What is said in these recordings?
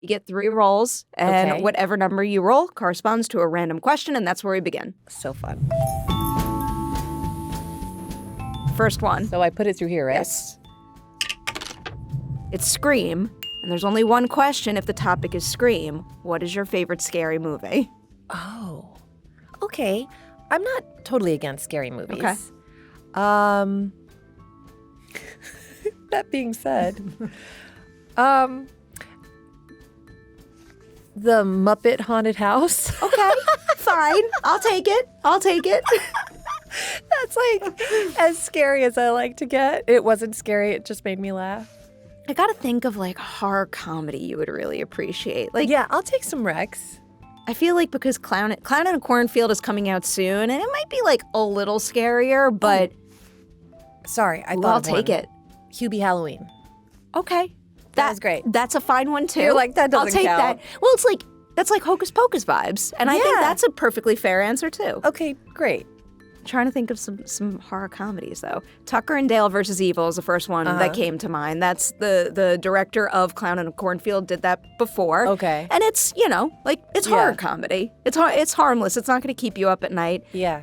You get 3 rolls, and Okay. whatever number you roll corresponds to a random question, and that's where we begin. So fun. First one. So I put it through here, right? Yes. It's Scream, and there's only one question if the topic is Scream. What is your favorite scary movie? Oh. Okay. I'm not totally against scary movies. Okay. That being said, the Muppet Haunted House. Okay, fine. I'll take it. That's like as scary as I like to get. It wasn't scary. It just made me laugh. I gotta think of like horror comedy you would really appreciate. Like, Yeah, I'll take some Rex. I feel like because Clown in a Cornfield is coming out soon, and it might be like a little scarier, but Sorry, I thought I'll of take one. it. Hubie Halloween. Okay. That was great. That's a fine one too. You're like, that doesn't I'll take count. that. Well, it's like that's like Hocus Pocus vibes, and I think Yeah. that's a perfectly fair answer too. Okay, great. Trying to think of some horror comedies though. Tucker and Dale versus Evil is the first one that came to mind. That's the director of Clown in a Cornfield did that before. Okay. And it's, like it's horror comedy. It's harmless. It's not going to keep you up at night. Yeah.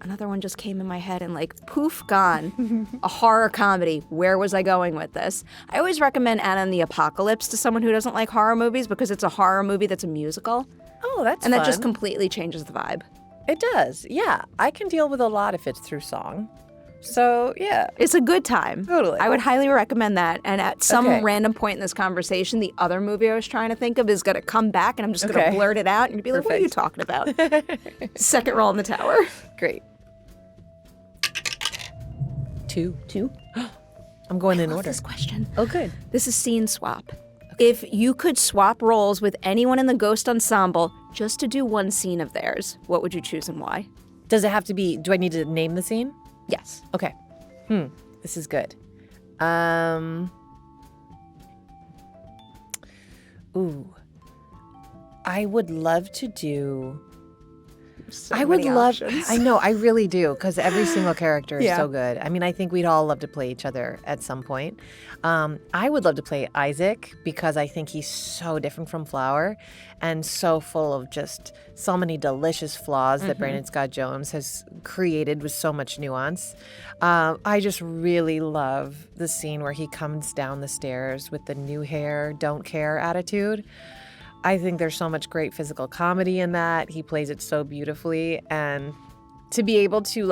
Another one just came in my head and like poof, gone. A horror comedy. Where was I going with this? I always recommend Anna and the Apocalypse to someone who doesn't like horror movies because it's a horror movie that's a musical. Oh, that's And fun. that just completely changes the vibe. It does. Yeah. I can deal with a lot if it's through song. So, yeah. It's a good time. Totally. I would highly recommend that. And at some Okay. random point in this conversation, the other movie I was trying to think of is going to come back and I'm just going to Okay. blurt it out and you'd be like, what are you talking about? Second roll in the tower. Great. 2. 2. I'm going in Love order. this question. Oh, good. This is scene swap. If you could swap roles with anyone in the Ghost Ensemble just to do one scene of theirs, what would you choose and why? Does it have to be, do I need to name the scene? Yes. Okay. This is good. Ooh. I would love to do... So many options. I know, I really do, because every single character is Yeah. so good. I mean, I think we'd all love to play each other at some point. I would love to play Isaac because I think he's so different from Flower and so full of just so many delicious flaws that Brandon Scott Jones has created with so much nuance. I just really love the scene where he comes down the stairs with the new hair, don't care attitude. I think there's so much great physical comedy in that. He plays it so beautifully. And to be able to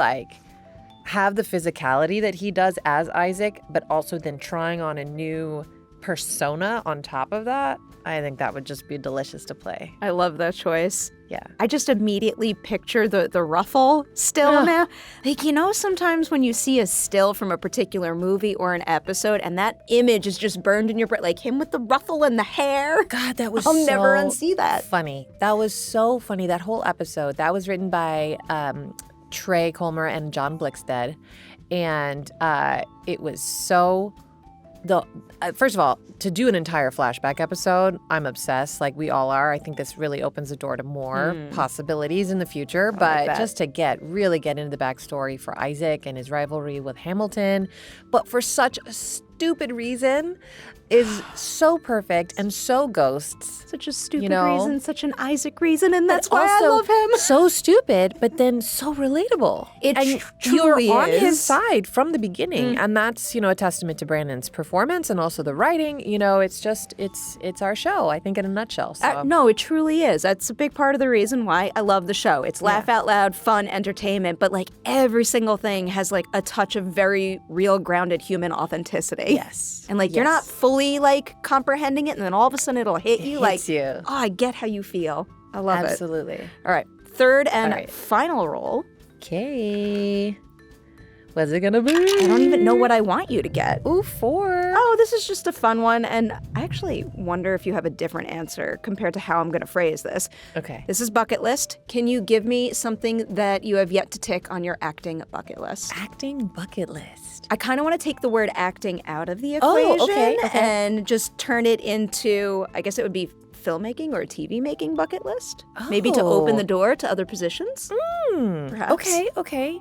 have the physicality that he does as Isaac, but also then trying on a new persona on top of that, I think that would just be delicious to play. I love that choice. Yeah. I just immediately picture the ruffle still now. Like, sometimes when you see a still from a particular movie or an episode and that image is just burned in your brain, like him with the ruffle and the hair. God, that was I'll never so unsee that. funny. That was so funny, that whole episode. That was written by Trey Colmer and John Blickstead. And it was so... first of all, to do an entire flashback episode, I'm obsessed, like we all are. I think this really opens the door to more possibilities in the future. But just to really get into the backstory for Isaac and his rivalry with Hamilton, but for such a stupid reason, is so perfect and so Ghosts. Such a stupid reason, such an Isaac reason, and that's why also I love him. So stupid, but then so relatable. It You're truly on is. his side from the beginning, and that's a testament to Brandon's performance and also the writing. It's just it's our show, I think, in a nutshell. So. No, it truly is. That's a big part of the reason why I love the show. It's laugh out loud, fun entertainment, but every single thing has a touch of very real, grounded human authenticity. Yes. And you're not fully comprehending it, and then all of a sudden it'll hit you. Hits you. Oh, I get how you feel. I love it. Absolutely. All right, third and All right. final roll. Okay. What's it gonna be? I don't even know what I want you to get. Ooh, 4. Oh, this is just a fun one, and I actually wonder if you have a different answer compared to how I'm going to phrase this. Okay. This is bucket list. Can you give me something that you have yet to tick on your acting bucket list? Acting bucket list. I kind of want to take the word acting out of the equation okay. and just turn it into, I guess it would be filmmaking or TV making bucket list. Maybe to open the door to other positions, perhaps. Okay.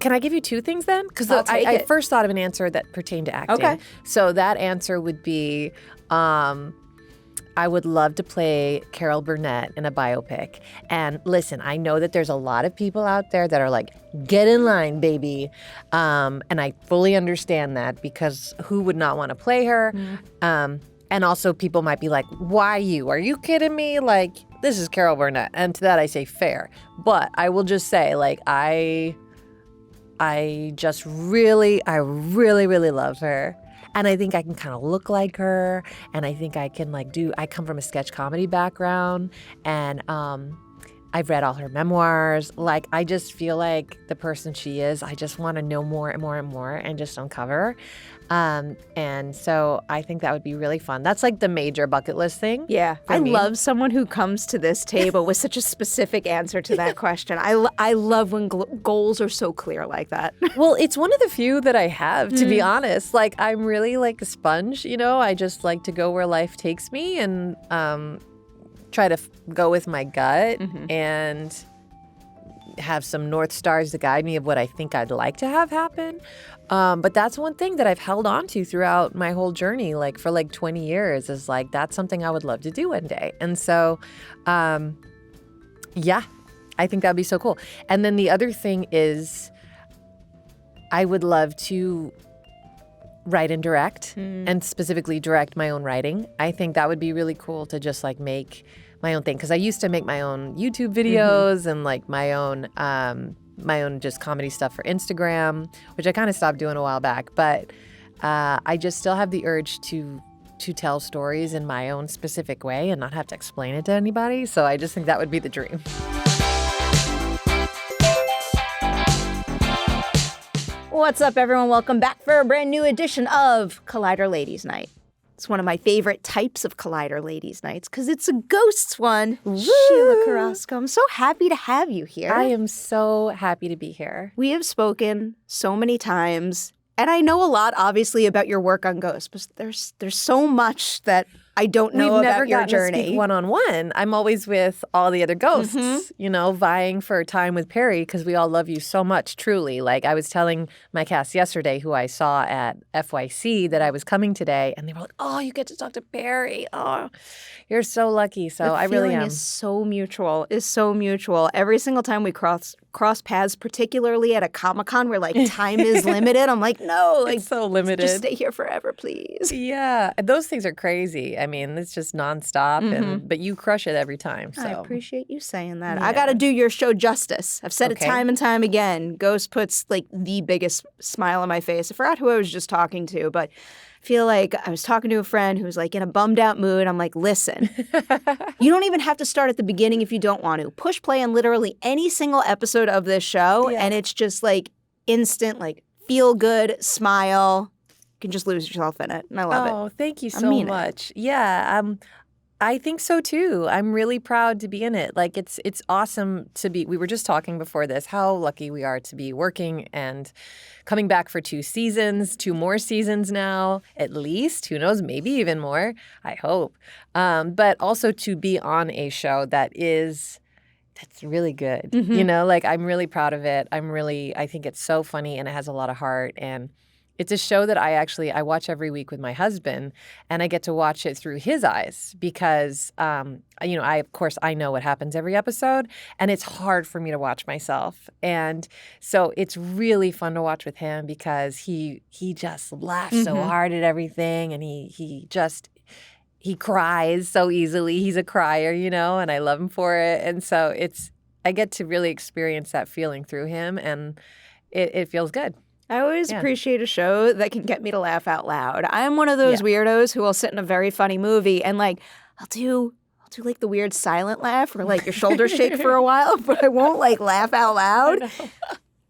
can I give you two things then? Because I'll take I it. first thought of an answer that pertained to acting. Okay. So that answer would be, I would love to play Carol Burnett in a biopic. And listen, I know that there's a lot of people out there that are like, get in line, baby. And I fully understand that, because who would not want to play her? And also people might be like, why you? Are you kidding me? Like, this is Carol Burnett. And to that I say fair. But I will just say, like, I really love her. And I think I can kind of look like her. And I think I can I come from a sketch comedy background. And I've read all her memoirs. Like, I just feel like the person she is, I just want to know more and more and more and just uncover. And so I think that would be really fun. That's like the major bucket list thing. Yeah. I love someone who comes to this table with such a specific answer to that question. I love when goals are so clear like that. Well, it's one of the few that I have, to be honest. Like, I'm really like a sponge, I just like to go where life takes me and try to go with my gut and have some North Stars to guide me of what I think I'd like to have happen. But that's one thing that I've held on to throughout my whole journey, like for like 20 years, is like, that's something I would love to do one day. And so, yeah, I think that'd be so cool. And then the other thing is, I would love to write and direct, and specifically direct my own writing. I think that would be really cool to just like make my own thing, because I used to make my own YouTube videos and like my own just comedy stuff for Instagram, which I kind of stopped doing a while back. But I just still have the urge to tell stories in my own specific way and not have to explain it to anybody. So I just think that would be the dream. What's up, everyone? Welcome back for a brand new edition of Collider Ladies Night. It's one of my favorite types of Collider Ladies Nights because it's a ghosts one. Woo! Sheila Carrasco, I'm so happy to have you here. I am so happy to be here. We have spoken so many times, and I know a lot, obviously, about your work on Ghosts, but there's so much that I don't know about your journey. We've never gotten to speak one-on-one. I'm always with all the other ghosts, vying for time with Perry, because we all love you so much, truly. Like, I was telling my cast yesterday, who I saw at FYC, that I was coming today, and they were like, oh, you get to talk to Perry. Oh, you're so lucky. So I really am. The feeling is so mutual. Every single time we cross paths, particularly at a Comic-Con where, like, time is limited, I'm like, no. Like, it's so limited. Just stay here forever, please. Yeah. And those things are crazy. I mean, it's just nonstop, but you crush it every time. So. I appreciate you saying that. Yeah. I got to do your show justice. I've said it time and time again. Ghost puts like the biggest smile on my face. I forgot who I was just talking to, but I feel like I was talking to a friend who was like in a bummed out mood. I'm like, listen, you don't even have to start at the beginning if you don't want to. Push play on literally any single episode of this show, and it's just like instant, like feel good, smile. You can just lose yourself in it, and I love it. Oh, thank you so much. Yeah, I think so too. I'm really proud to be in it. Like, it's awesome to be. We were just talking before this how lucky we are to be working and coming back for 2 seasons, 2 more seasons now, at least. Who knows? Maybe even more. I hope. But also to be on a show that's really good. Like, I'm really proud of it. I think it's so funny and it has a lot of heart, and it's a show that I watch every week with my husband, and I get to watch it through his eyes because, I know what happens every episode, and it's hard for me to watch myself. And so it's really fun to watch with him because he just laughs so hard at everything, and he cries so easily. He's a crier, and I love him for it. And so I get to really experience that feeling through him, and it feels good. I always appreciate a show that can get me to laugh out loud. I'm one of those weirdos who will sit in a very funny movie and like I'll do like the weird silent laugh or like your shoulders shake for a while, but I won't like laugh out loud.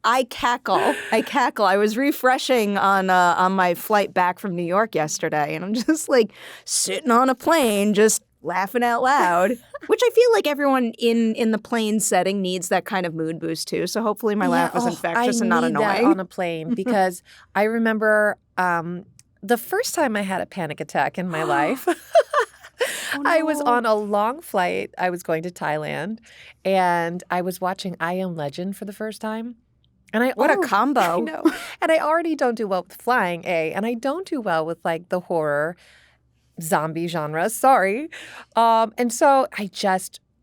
I cackle. I was refreshing on my flight back from New York yesterday, and I'm just like sitting on a plane just laughing out loud, which I feel like everyone in the plane setting needs that kind of mood boost too. So hopefully my laugh is infectious and not annoying. I need that on a plane because I remember the first time I had a panic attack in my life. Oh, no. I was on a long flight. I was going to Thailand, and I was watching I Am Legend for the first time. And What a I combo. know. And I already don't do well with flying, and I don't do well with like the horror zombie genre. Sorry. And so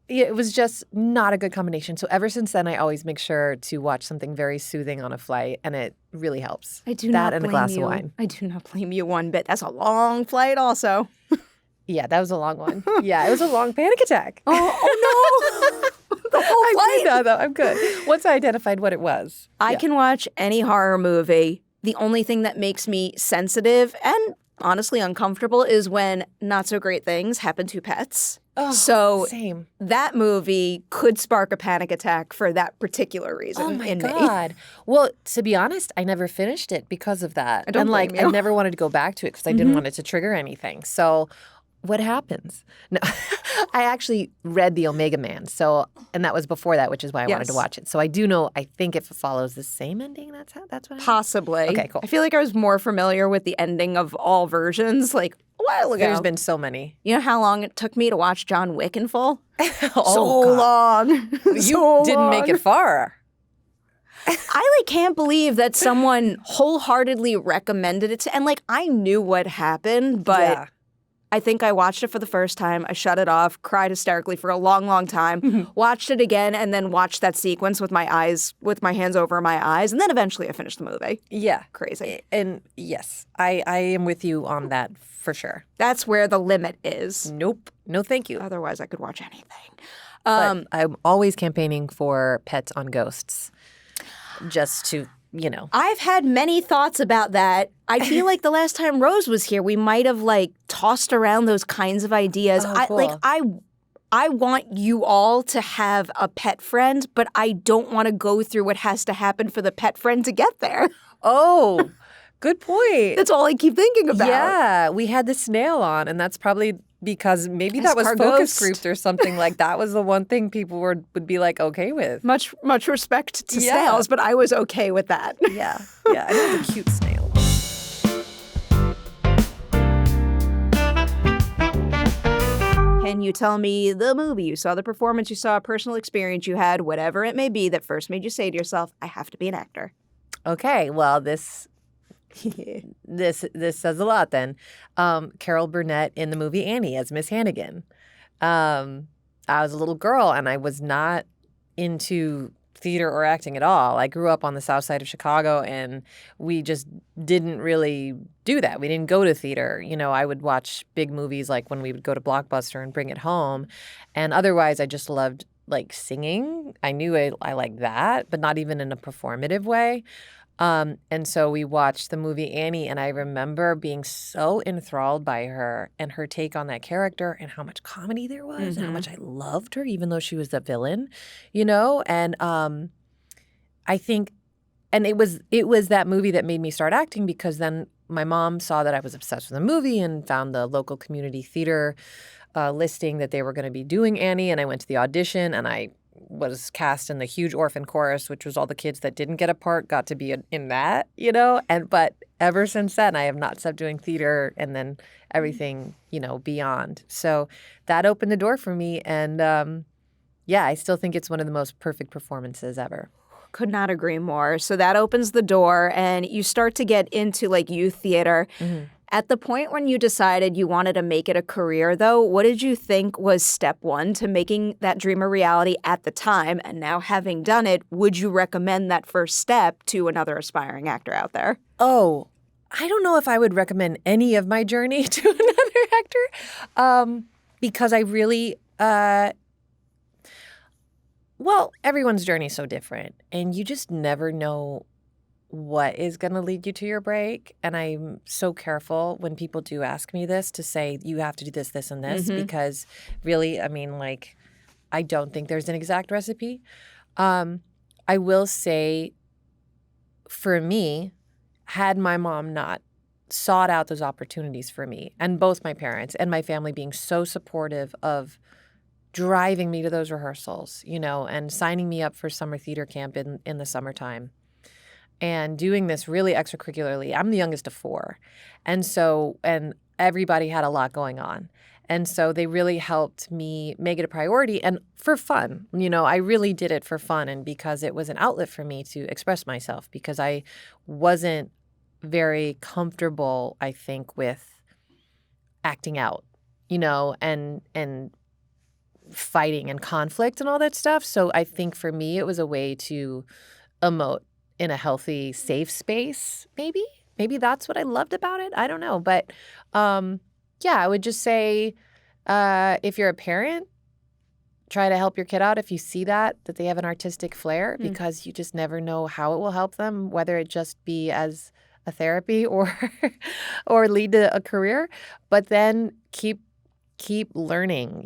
it was just not a good combination. So ever since then, I always make sure to watch something very soothing on a flight, and it really helps. I do that not and blame a glass you. of wine. I do not blame you one bit. That's a long flight also. Yeah, that was a long one. Yeah, it was a long panic attack. Oh no. The whole flight. I'm good now, though. I'm good. Once I identified what it was. I can watch any horror movie. The only thing that makes me sensitive and honestly uncomfortable is when not so great things happen to pets. Oh, So same. that movie could spark a panic attack for that particular reason Oh my in me. God. Well, to be honest, I never finished it because of that. I don't and like blame you. I never wanted to go back to it because I didn't want it to trigger anything. So what happens? No, I actually read The Omega Man. And that was before that, which is why I wanted to Yes. watch it. So I do know, I think if it follows the same ending, that's what happened. Possibly. Okay, cool. I feel like I was more familiar with the ending of all versions like a while ago. There's been so many. You know how long it took me to watch John Wick in full? Oh, so God. long. You So didn't make long. it far. I can't believe that someone wholeheartedly recommended it to, and I knew what happened, but Yeah. I think I watched it for the first time. I shut it off, cried hysterically for a long, long time, watched it again, and then watched that sequence with my hands over my eyes, and then eventually I finished the movie. Yeah. Crazy. And yes, I am with you on that for sure. That's where the limit is. Nope. No, thank you. Otherwise, I could watch anything. But I'm always campaigning for pets on ghosts. Just to, I've had many thoughts about that. I feel like the last time Rose was here, we might have tossed around those kinds of ideas. Oh, cool. I want you all to have a pet friend, but I don't want to go through what has to happen for the pet friend to get there. Oh, good point. That's all I keep thinking about. Yeah, we had the snail on, and that's probably because maybe that was Escargot. focus groups or something. Like that was the one thing people would be okay with. Much respect to Yeah. snails, but I was okay with that. Yeah, yeah, and it was a cute snail. Can you tell me the movie you saw, the performance you saw, a personal experience you had, whatever it may be, that first made you say to yourself, I have to be an actor? Okay, well, this says a lot then. Carol Burnett in the movie Annie as Miss Hannigan. I was a little girl and I was not into theater or acting at all. I grew up on the south side of Chicago and we just didn't really do that. We didn't go to theater. I would watch big movies like when we would go to Blockbuster and bring it home. And otherwise, I just loved singing. I knew I liked that, but not even in a performative way. And so we watched the movie Annie, and I remember being so enthralled by her and her take on that character and how much comedy there was and how much I loved her, even though she was the villain, And I think, and it was that movie that made me start acting because then my mom saw that I was obsessed with the movie and found the local community theater listing that they were going to be doing Annie, and I went to the audition and I was cast in the huge orphan chorus, which was all the kids that didn't get a part got to be in that, but ever since then I have not stopped doing theater and then everything, beyond. So that opened the door for me. And I still think it's one of the most perfect performances ever. Could not agree more. So that opens the door and you start to get into youth theater. At the point when you decided you wanted to make it a career, though, what did you think was step one to making that dream a reality at the time? And now having done it, would you recommend that first step to another aspiring actor out there? Oh, I don't know if I would recommend any of my journey to another actor because I really, everyone's journey is so different and you just never know what is going to lead you to your break. And I'm so careful when people do ask me this to say, you have to do this, this, and this, because really, I don't think there's an exact recipe. I will say, for me, had my mom not sought out those opportunities for me, and both my parents and my family being so supportive of driving me to those rehearsals, and signing me up for summer theater camp in the summertime, and doing this really extracurricularly. I'm the youngest of four. And everybody had a lot going on. And so they really helped me make it a priority and for fun. I really did it for fun and because it was an outlet for me to express myself because I wasn't very comfortable, I think, with acting out, and fighting and conflict and all that stuff. So I think for me, it was a way to emote in a healthy, safe space, maybe. Maybe that's what I loved about it. I don't know. But I would just say if you're a parent, try to help your kid out if you see that they have an artistic flair because you just never know how it will help them, whether it just be as a therapy or lead to a career. But then keep learning.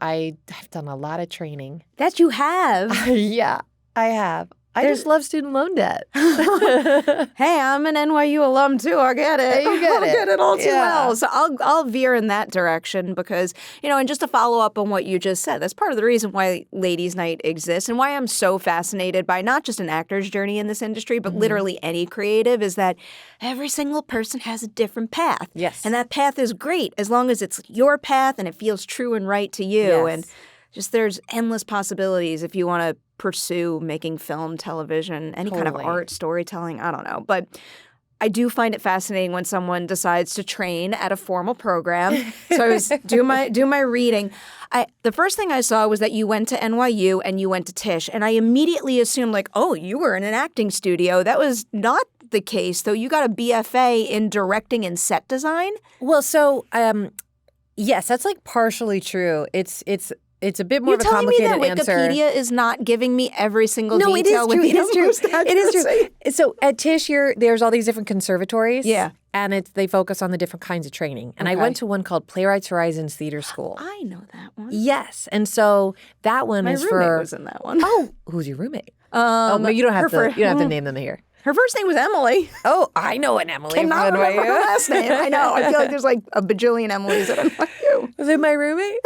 I've done a lot of training. That you have. Yeah, I have. I just love student loan debt. Hey, I'm an NYU alum too. I get it. You get it. I get it all too well. So I'll veer in that direction because, and just to follow up on what you just said, that's part of the reason why Ladies' Night exists and why I'm so fascinated by not just an actor's journey in this industry, but literally any creative is that every single person has a different path. Yes. And that path is great as long as it's your path and it feels true and right to you. Yes. And just there's endless possibilities if you want to pursue making film, television, any kind of art, storytelling, I don't know. But I do find it fascinating when someone decides to train at a formal program. So I was do my reading. The first thing I saw was that you went to NYU and you went to Tisch. And I immediately assumed you were in an acting studio. That was not the case, though. You got a BFA in directing and set design? Well, so yes, that's partially true. It's a bit more of a complicated answer. You're telling me that Wikipedia is not giving me every single detail? No, it is true. It is true. So at Tisch, there's all these different conservatories. Yeah. And they focus on the different kinds of training. And I went to one called Playwrights Horizons Theater School. I know that one. Yes. And so that one My is roommate was in that one. Oh, who's your roommate? But you don't have to name them here. Her first name was Emily. Oh, I know an Emily. Cannot remember her last name. I know. I feel like there's a bajillion Emilys at NYU. Was it my roommate?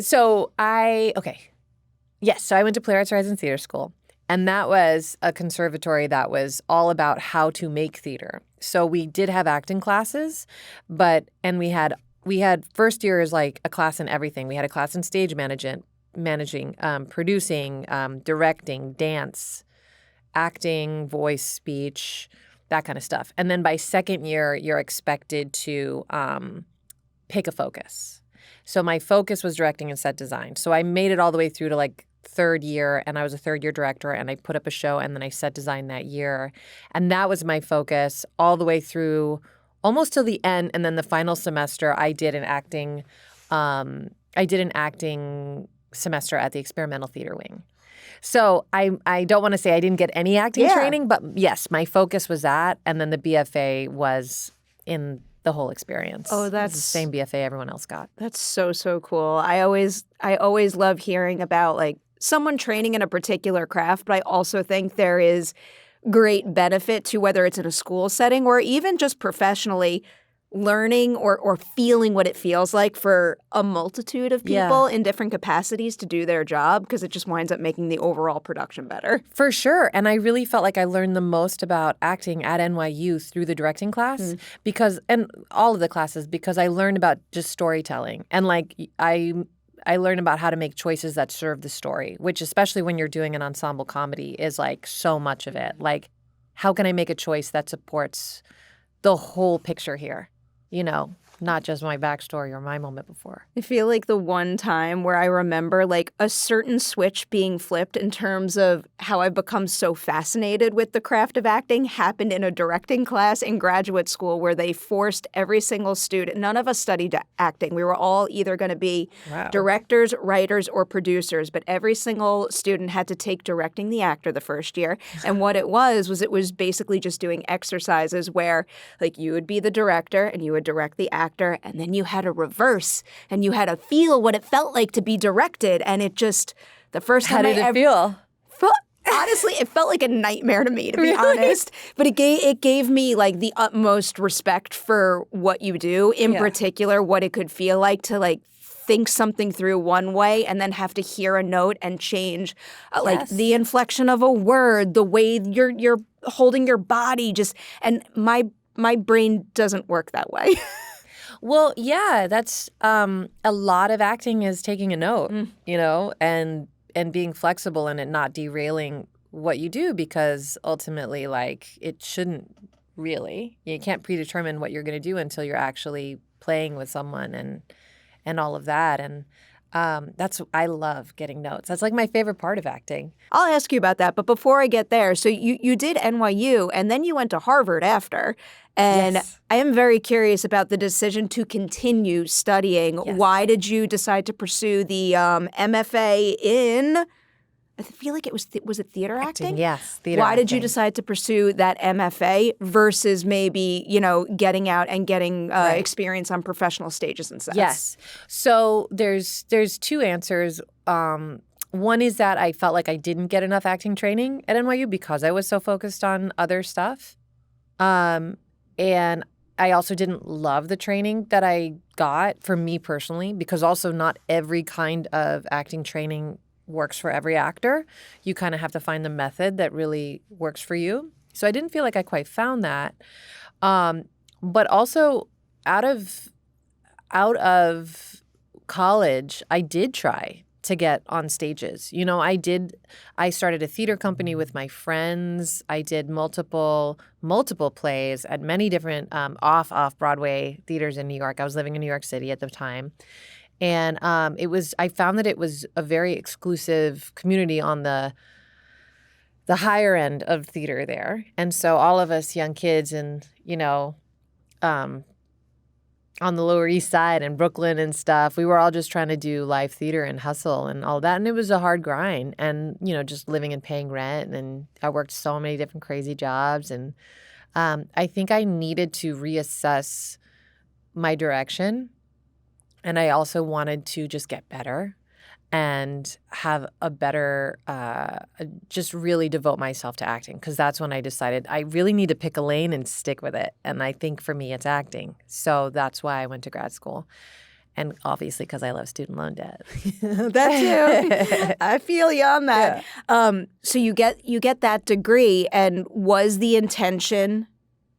So I went to Playwrights Horizons Theater School, and that was a conservatory that was all about how to make theater. So we did have acting classes, and we had first year is a class in everything. We had a class in stage managing, producing, directing, dance, acting, voice, speech, that kind of stuff. And then by second year, you're expected to pick a focus. So my focus was directing and set design. So I made it all the way through to third year, and I was a third-year director, and I put up a show, and then I set design that year. And that was my focus all the way through almost till the end. And then the final semester, I did an acting semester at the Experimental Theater Wing. So I don't want to say I didn't get any acting training, but yes, my focus was that, and then the BFA was in the whole experience. Oh, that's the same BFA everyone else got. That's so cool. I always love hearing about someone training in a particular craft, but I also think there is great benefit to whether it's in a school setting or even just professionally learning or feeling what it feels like for a multitude of people in different capacities to do their job because it just winds up making the overall production better. For sure. And I really felt like I learned the most about acting at NYU through the directing class and all of the classes because I learned about just storytelling. And I learned about how to make choices that serve the story, which especially when you're doing an ensemble comedy is so much of it. How can I make a choice that supports the whole picture here? Not just my backstory or my moment before. I feel like the one time where I remember a certain switch being flipped in terms of how I've become so fascinated with the craft of acting happened in a directing class in graduate school where they forced every single student. None of us studied acting. We were all either going to be directors, writers, or producers, but every single student had to take directing the actor the first year. And what it was basically just doing exercises where you would be the director and you would direct the actor, and then you had to reverse and you had to feel what it felt like to be directed. And it just, the first time How did it feel? Honestly, it felt like a nightmare to me, to be honest. But it gave me the utmost respect for what you do, in particular, what it could feel like to think something through one way and then have to hear a note and change the inflection of a word, the way you're holding your body, and my brain doesn't work that way. Well, yeah, that's a lot of acting is taking a note, and being flexible and it not derailing what you do, because ultimately, like, it shouldn't really. You can't predetermine what you're going to do until you're actually playing with someone and all of that. And I love getting notes. That's like my favorite part of acting. I'll ask you about that, but before I get there, so you did NYU and then you went to Harvard after. And Yes. I am very curious about the decision to continue studying. Yes. Why did you decide to pursue the MFA in, I feel like it was it theater acting? Yes, theater Why did you acting. decide to pursue that MFA versus maybe, getting out and getting experience on professional stages and sets? Yes. So there's two answers. One is that I felt like I didn't get enough acting training at NYU because I was so focused on other stuff. And I also didn't love the training that I got for me personally, because also not every kind of acting training works for every actor. You kind of have to find the method that really works for you. So I didn't feel like I quite found that. But also out of college, I did try to get on stages. I started a theater company with my friends. I did multiple plays at many different off-Broadway theaters in New York. I was living in New York City at the time. And I found that it was a very exclusive community on the higher end of theater there. And so all of us young kids and, on the Lower East Side and Brooklyn and stuff, we were all just trying to do live theater and hustle and all that. And it was a hard grind and, just living and paying rent. And I worked so many different crazy jobs. And I think I needed to reassess my direction. And I also wanted to just get better and have a better, just really devote myself to acting, because that's when I decided I really need to pick a lane and stick with it. And I think for me, it's acting. So that's why I went to grad school. And obviously because I love student loan debt. That too. I feel you on that. Yeah. So you get that degree, and was the intention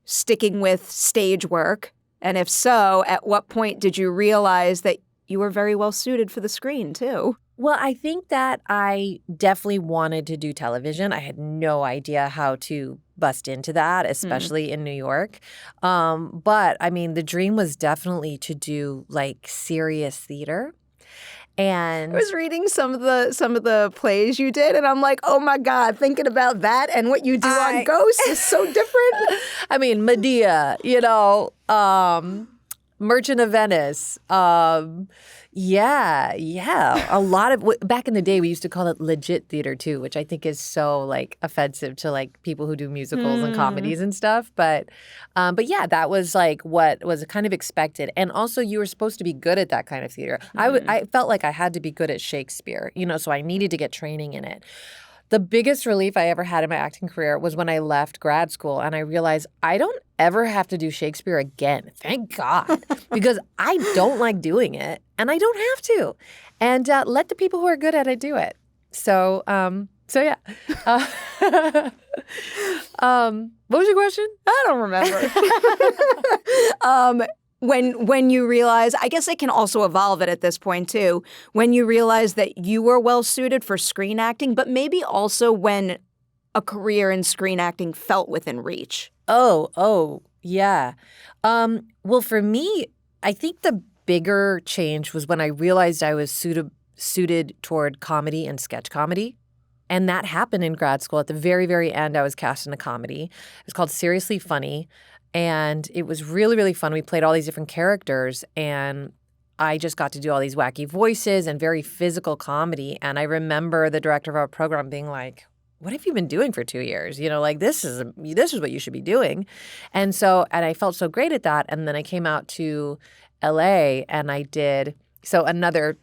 sticking with stage work? And if so, at what point did you realize that you were very well suited for the screen too? Well, I think that I definitely wanted to do television. I had no idea how to bust into that, especially in New York. But I mean, the dream was definitely to do like serious theater. And I was reading some of the plays you did, and I'm like, oh my God, thinking about that and what you do on Ghosts is so different. I mean, Medea, Merchant of Venice. Yeah. A lot of back in the day, we used to call it legit theater too, which I think is so like offensive to like people who do musicals and comedies and stuff. But yeah, that was like what was kind of expected. And also, you were supposed to be good at that kind of theater. I felt like I had to be good at Shakespeare, so I needed to get training in it. The biggest relief I ever had in my acting career was when I left grad school and I realized I don't ever have to do Shakespeare again. Thank God. Because I don't like doing it and I don't have to. And let the people who are good at it do it. So yeah. What was your question? I don't remember. When you realize, I guess it can also evolve it at this point too, when you realize that you were well suited for screen acting, but maybe also when a career in screen acting felt within reach. Oh, yeah. Well, for me, I think the bigger change was when I realized I was suited toward comedy and sketch comedy. And that happened in grad school. At the very, very end, I was cast in a comedy. It was called Seriously Funny. And it was really, really fun. We played all these different characters, and I just got to do all these wacky voices and very physical comedy. And I remember the director of our program being like, what have you been doing for 2 years? Like this is what you should be doing. And I felt so great at that. And then I came out to LA and I did, another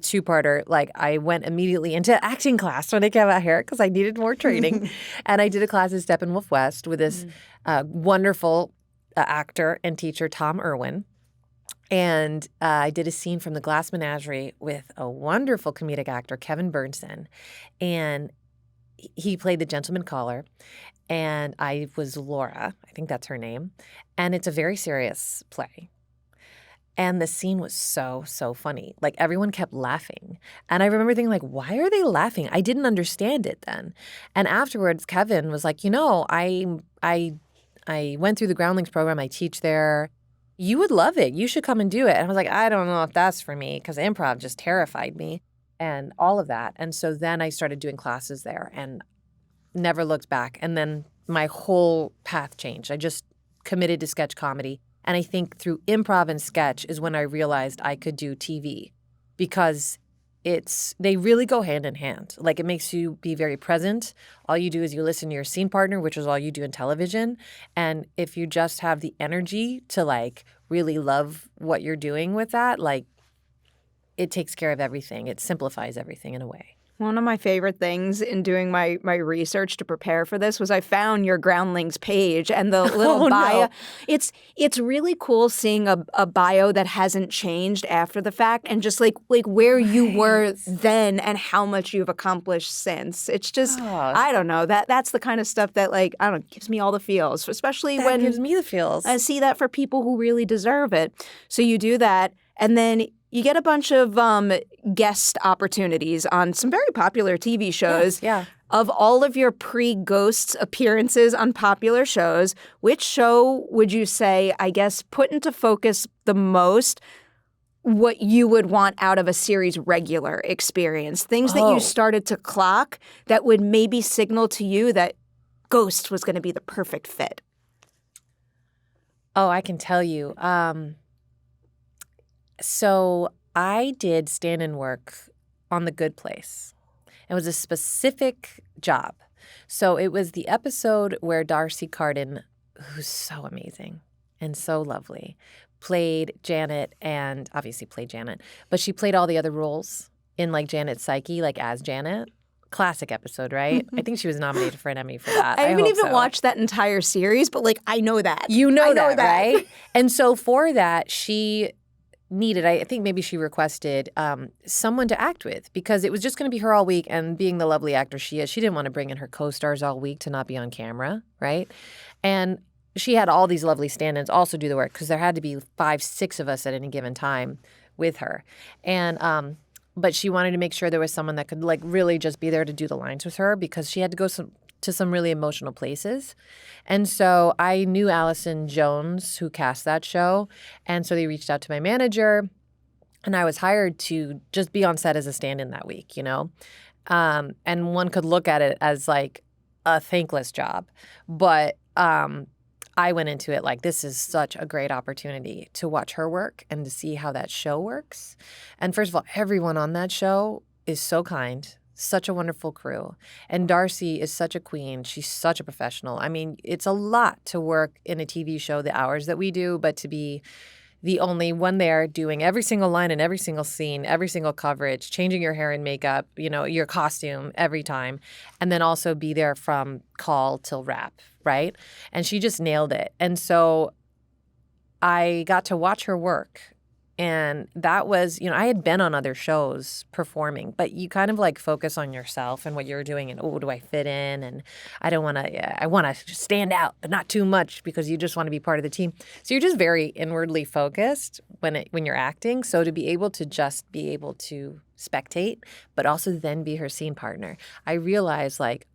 two-parter, like I went immediately into acting class when I came out here because I needed more training. And I did a class at Steppenwolf West with this wonderful actor and teacher, Tom Irwin. And I did a scene from The Glass Menagerie with a wonderful comedic actor, Kevin Burnson. And he played the gentleman caller. And I was Laura. I think that's her name. And it's a very serious play. And the scene was so, so funny. Like everyone kept laughing. And I remember thinking like, why are they laughing? I didn't understand it then. And afterwards, Kevin was like, I went through the Groundlings program. I teach there. You would love it. You should come and do it. And I was like, I don't know if that's for me because improv just terrified me and all of that. And so then I started doing classes there and never looked back. And then my whole path changed. I just committed to sketch comedy. And I think through improv and sketch is when I realized I could do TV because they really go hand in hand. Like it makes you be very present. All you do is you listen to your scene partner, which is all you do in television. And if you just have the energy to like really love what you're doing with that, like it takes care of everything. It simplifies everything in a way. One of my favorite things in doing my research to prepare for this was I found your Groundlings page and the little bio. No. It's really cool seeing a bio that hasn't changed after the fact and just like where you were then and how much you've accomplished since. It's just I don't know. That's the kind of stuff that like I don't know, gives me all the feels, especially when gives me the feels. I see that for people who really deserve it. So you do that and then you get a bunch of guest opportunities on some very popular TV shows. Yeah. Of all of your pre-Ghosts appearances on popular shows, which show would you say, I guess, put into focus the most what you would want out of a series regular experience? Things that you started to clock that would maybe signal to you that Ghost was going to be the perfect fit. Oh, I can tell you. So I did stand-in work on The Good Place. It was a specific job. So it was the episode where Darcy Carden, who's so amazing and so lovely, played Janet and obviously played Janet, but she played all the other roles in like Janet's psyche, like as Janet. Classic episode, right? I think she was nominated for an Emmy for that. I haven't even watched that entire series, but like I know that. You know that, right? And so for that, she needed, I think maybe she requested someone to act with because it was just going to be her all week. And being the lovely actor she is, she didn't want to bring in her co-stars all week to not be on camera, right? And she had all these lovely stand-ins also do the work because there had to be 5, 6 of us at any given time with her. And but she wanted to make sure there was someone that could like really just be there to do the lines with her because she had to go to some really emotional places. And so I knew Allison Jones, who cast that show. And so they reached out to my manager, and I was hired to just be on set as a stand-in that week, you know? And one could look at it as like a thankless job. But I went into it like this is such a great opportunity to watch her work and to see how that show works. And first of all, everyone on that show is so kind. Such a wonderful crew. And Darcy is such a queen. She's such a professional. I mean, it's a lot to work in a TV show the hours that we do, but to be the only one there doing every single line and every single scene, every single coverage, changing your hair and makeup, you know, your costume every time, and then also be there from call till wrap, right? And she just nailed it. And so I got to watch her work. And that was, you know, I had been on other shows performing, but you kind of like focus on yourself and what you're doing and, oh, do I fit in? And I don't want to, I want to stand out, but not too much because you just want to be part of the team. So you're just very inwardly focused when you're acting. So to be able to just be able to spectate, but also then be her scene partner, I realized like,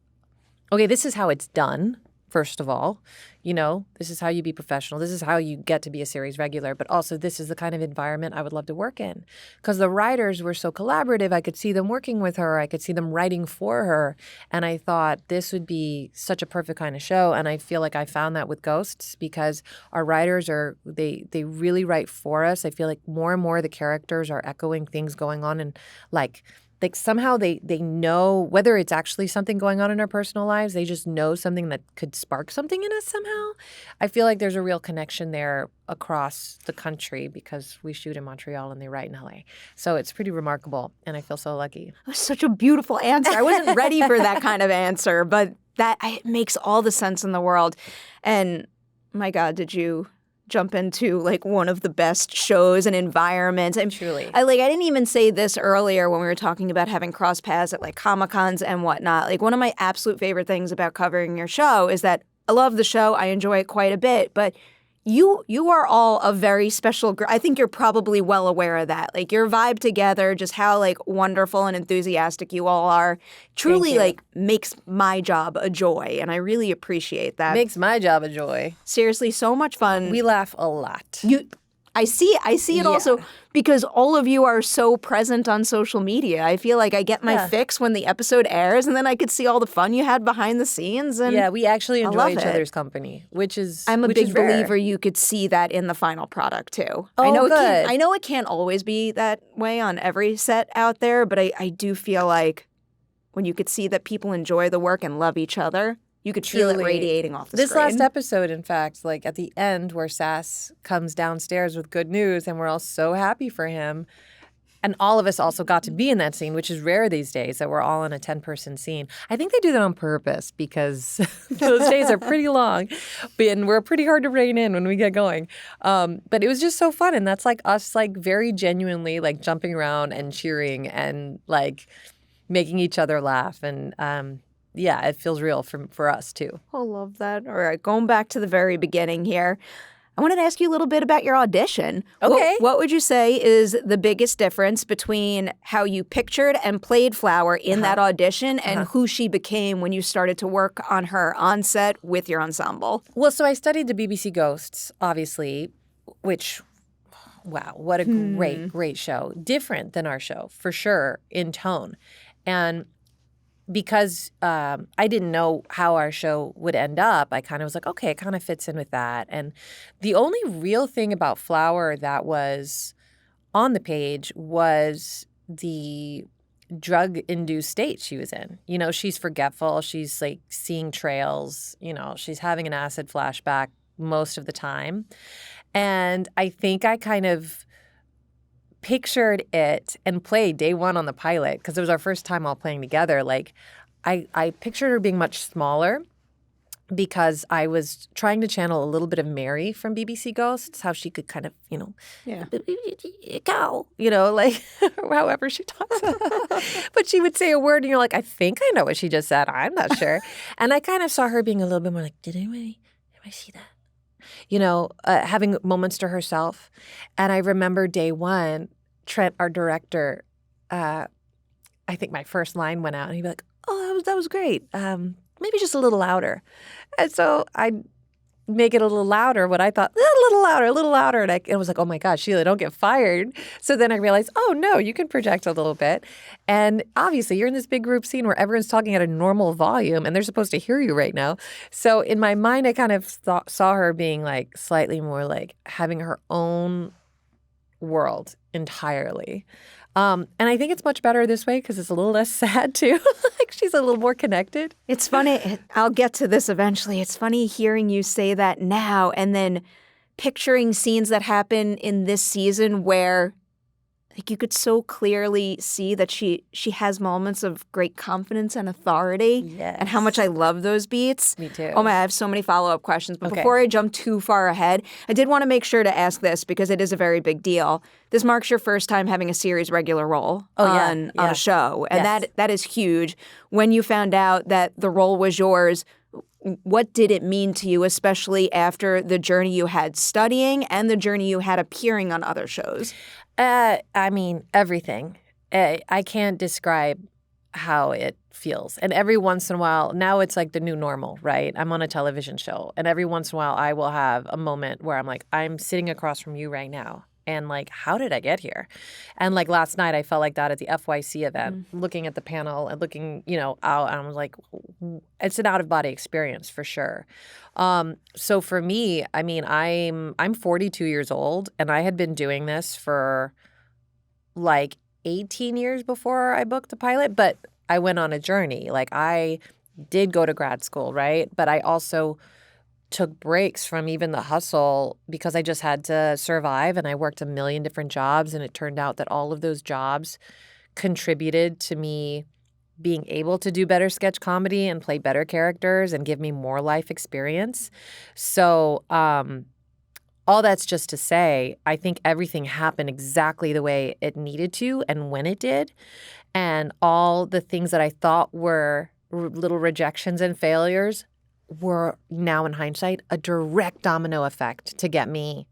okay, this is how it's done. First of all, you know, this is how you be professional. This is how you get to be a series regular. But also this is the kind of environment I would love to work in because the writers were so collaborative. I could see them working with her. I could see them writing for her. And I thought this would be such a perfect kind of show. And I feel like I found that with Ghosts because our writers they really write for us. I feel like more and more the characters are echoing things going on and like somehow they know whether it's actually something going on in our personal lives, they just know something that could spark something in us somehow. I feel like there's a real connection there across the country because we shoot in Montreal and they write in LA. So it's pretty remarkable, and I feel so lucky. That was such a beautiful answer. I wasn't ready for that kind of answer, but it makes all the sense in the world. And my God, did you jump into like one of the best shows and environments? And truly, I didn't even say this earlier when we were talking about having cross paths at like Comic-Cons and whatnot. Like one of my absolute favorite things about covering your show is that I love the show. I enjoy it quite a bit, but You are all a very special I think you're probably well aware of that. Like your vibe together, just how like wonderful and enthusiastic you all are, truly like makes my job a joy, and I really appreciate that. Makes my job a joy. Seriously, so much fun. We laugh a lot. I see it also because all of you are so present on social media. I feel like I get my fix when the episode airs, and then I could see all the fun you had behind the scenes. And we actually enjoy each other's company, which is I'm a big rare. believer you could see that in the final product too. Oh, I know it can't always be that way on every set out there, but I do feel like when you could see that people enjoy the work and love each other, you could feel it radiating off the screen. This last episode, in fact, like at the end where Sass comes downstairs with good news and we're all so happy for him. And all of us also got to be in that scene, which is rare these days, that we're all in a 10-person scene. I think they do that on purpose because those days are pretty long. And we're pretty hard to rein in when we get going. But it was just so fun. And that's like us like very genuinely like jumping around and cheering and like making each other laugh. And it feels real for us, too. I love that. All right, going back to the very beginning here, I wanted to ask you a little bit about your audition. Okay. What would you say is the biggest difference between how you pictured and played Flower in that audition and who she became when you started to work on her on set with your ensemble? Well, so I studied the BBC Ghosts, obviously, which, wow, what a great show. Different than our show, for sure, in tone. And because I didn't know how our show would end up, I kind of was like, okay, it kind of fits in with that. And the only real thing about Flower that was on the page was the drug-induced state she was in. You know, she's forgetful. She's like seeing trails. You know, she's having an acid flashback most of the time. And I think I kind of pictured it and played day one on the pilot because it was our first time all playing together. Like I pictured her being much smaller because I was trying to channel a little bit of Mary from BBC Ghosts, how she could kind of, go, like however she talks. But she would say a word and you're like, I think I know what she just said. I'm not sure. And I kind of saw her being a little bit more like, did anybody see that? Having moments to herself. And I remember day one, Trent, our director, I think my first line went out and he'd be like, oh, that was great. Maybe just a little louder. And so I'd make it a little louder, what I thought, a little louder. And I was like, oh my God, Sheila, don't get fired. So then I realized, oh no, you can project a little bit. And obviously you're in this big group scene where everyone's talking at a normal volume and they're supposed to hear you right now. So in my mind, I kind of saw her being like slightly more like having her own world entirely. And I think it's much better this way because it's a little less sad too. Like she's a little more connected. It's funny. I'll get to this eventually. It's funny hearing you say that now and then picturing scenes that happen in this season where like you could so clearly see that she has moments of great confidence and authority. Yes. And how much I love those beats. Me too. Oh my, I have so many follow-up questions. But before I jump too far ahead, I did want to make sure to ask this because it is a very big deal. This marks your first time having a series regular role on a show. And that is huge. When you found out that the role was yours, what did it mean to you, especially after the journey you had studying and the journey you had appearing on other shows? I mean, everything. I can't describe how it feels. And every once in a while, now it's like the new normal, right? I'm on a television show. And every once in a while, I will have a moment where I'm like, I'm sitting across from you right now. And like, how did I get here? And like last night, I felt like that at the FYC event, looking at the panel and looking, out. And I was like, it's an out-of-body experience for sure. So for me, I mean, I'm 42 years old, and I had been doing this for like 18 years before I booked the pilot. But I went on a journey. Like I did go to grad school, right? But I also took breaks from even the hustle because I just had to survive, and I worked a million different jobs, and it turned out that all of those jobs contributed to me being able to do better sketch comedy and play better characters and give me more life experience. So all that's just to say, I think everything happened exactly the way it needed to and when it did. And all the things that I thought were little rejections and failures were now in hindsight a direct domino effect to get me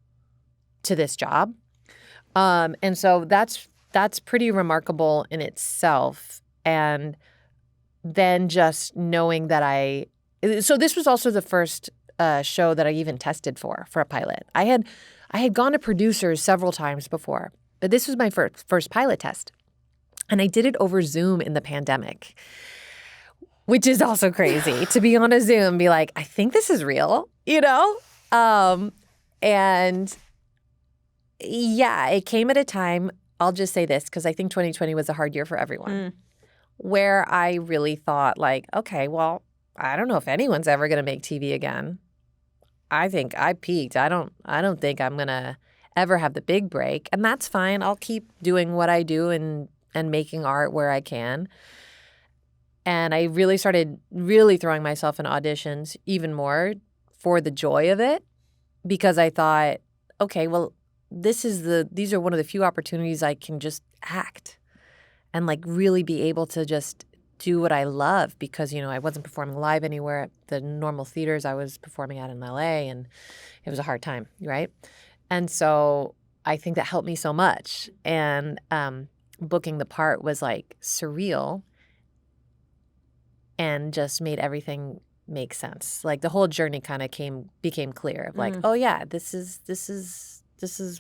to this job. And so that's pretty remarkable in itself. And then just knowing that so this was also the first show that I even tested for a pilot. I had gone to producers several times before, but this was my first pilot test. And I did it over Zoom in the pandemic, which is also crazy to be on a Zoom and be like, I think this is real, you know? And yeah, it came at a time, I'll just say this, because I think 2020 was a hard year for everyone, where I really thought like, okay, well, I don't know if anyone's ever going to make TV again. I think I peaked. I don't think I'm going to ever have the big break, and that's fine. I'll keep doing what I do and making art where I can. And I really started throwing myself in auditions even more for the joy of it, because I thought, okay, well, these are one of the few opportunities I can just act and like really be able to just do what I love, because, you know, I wasn't performing live anywhere at the normal theaters I was performing at in LA, and it was a hard time, right? And so I think that helped me so much. And booking the part was like surreal and just made everything make sense. Like the whole journey kind of became clear of like, oh yeah, this is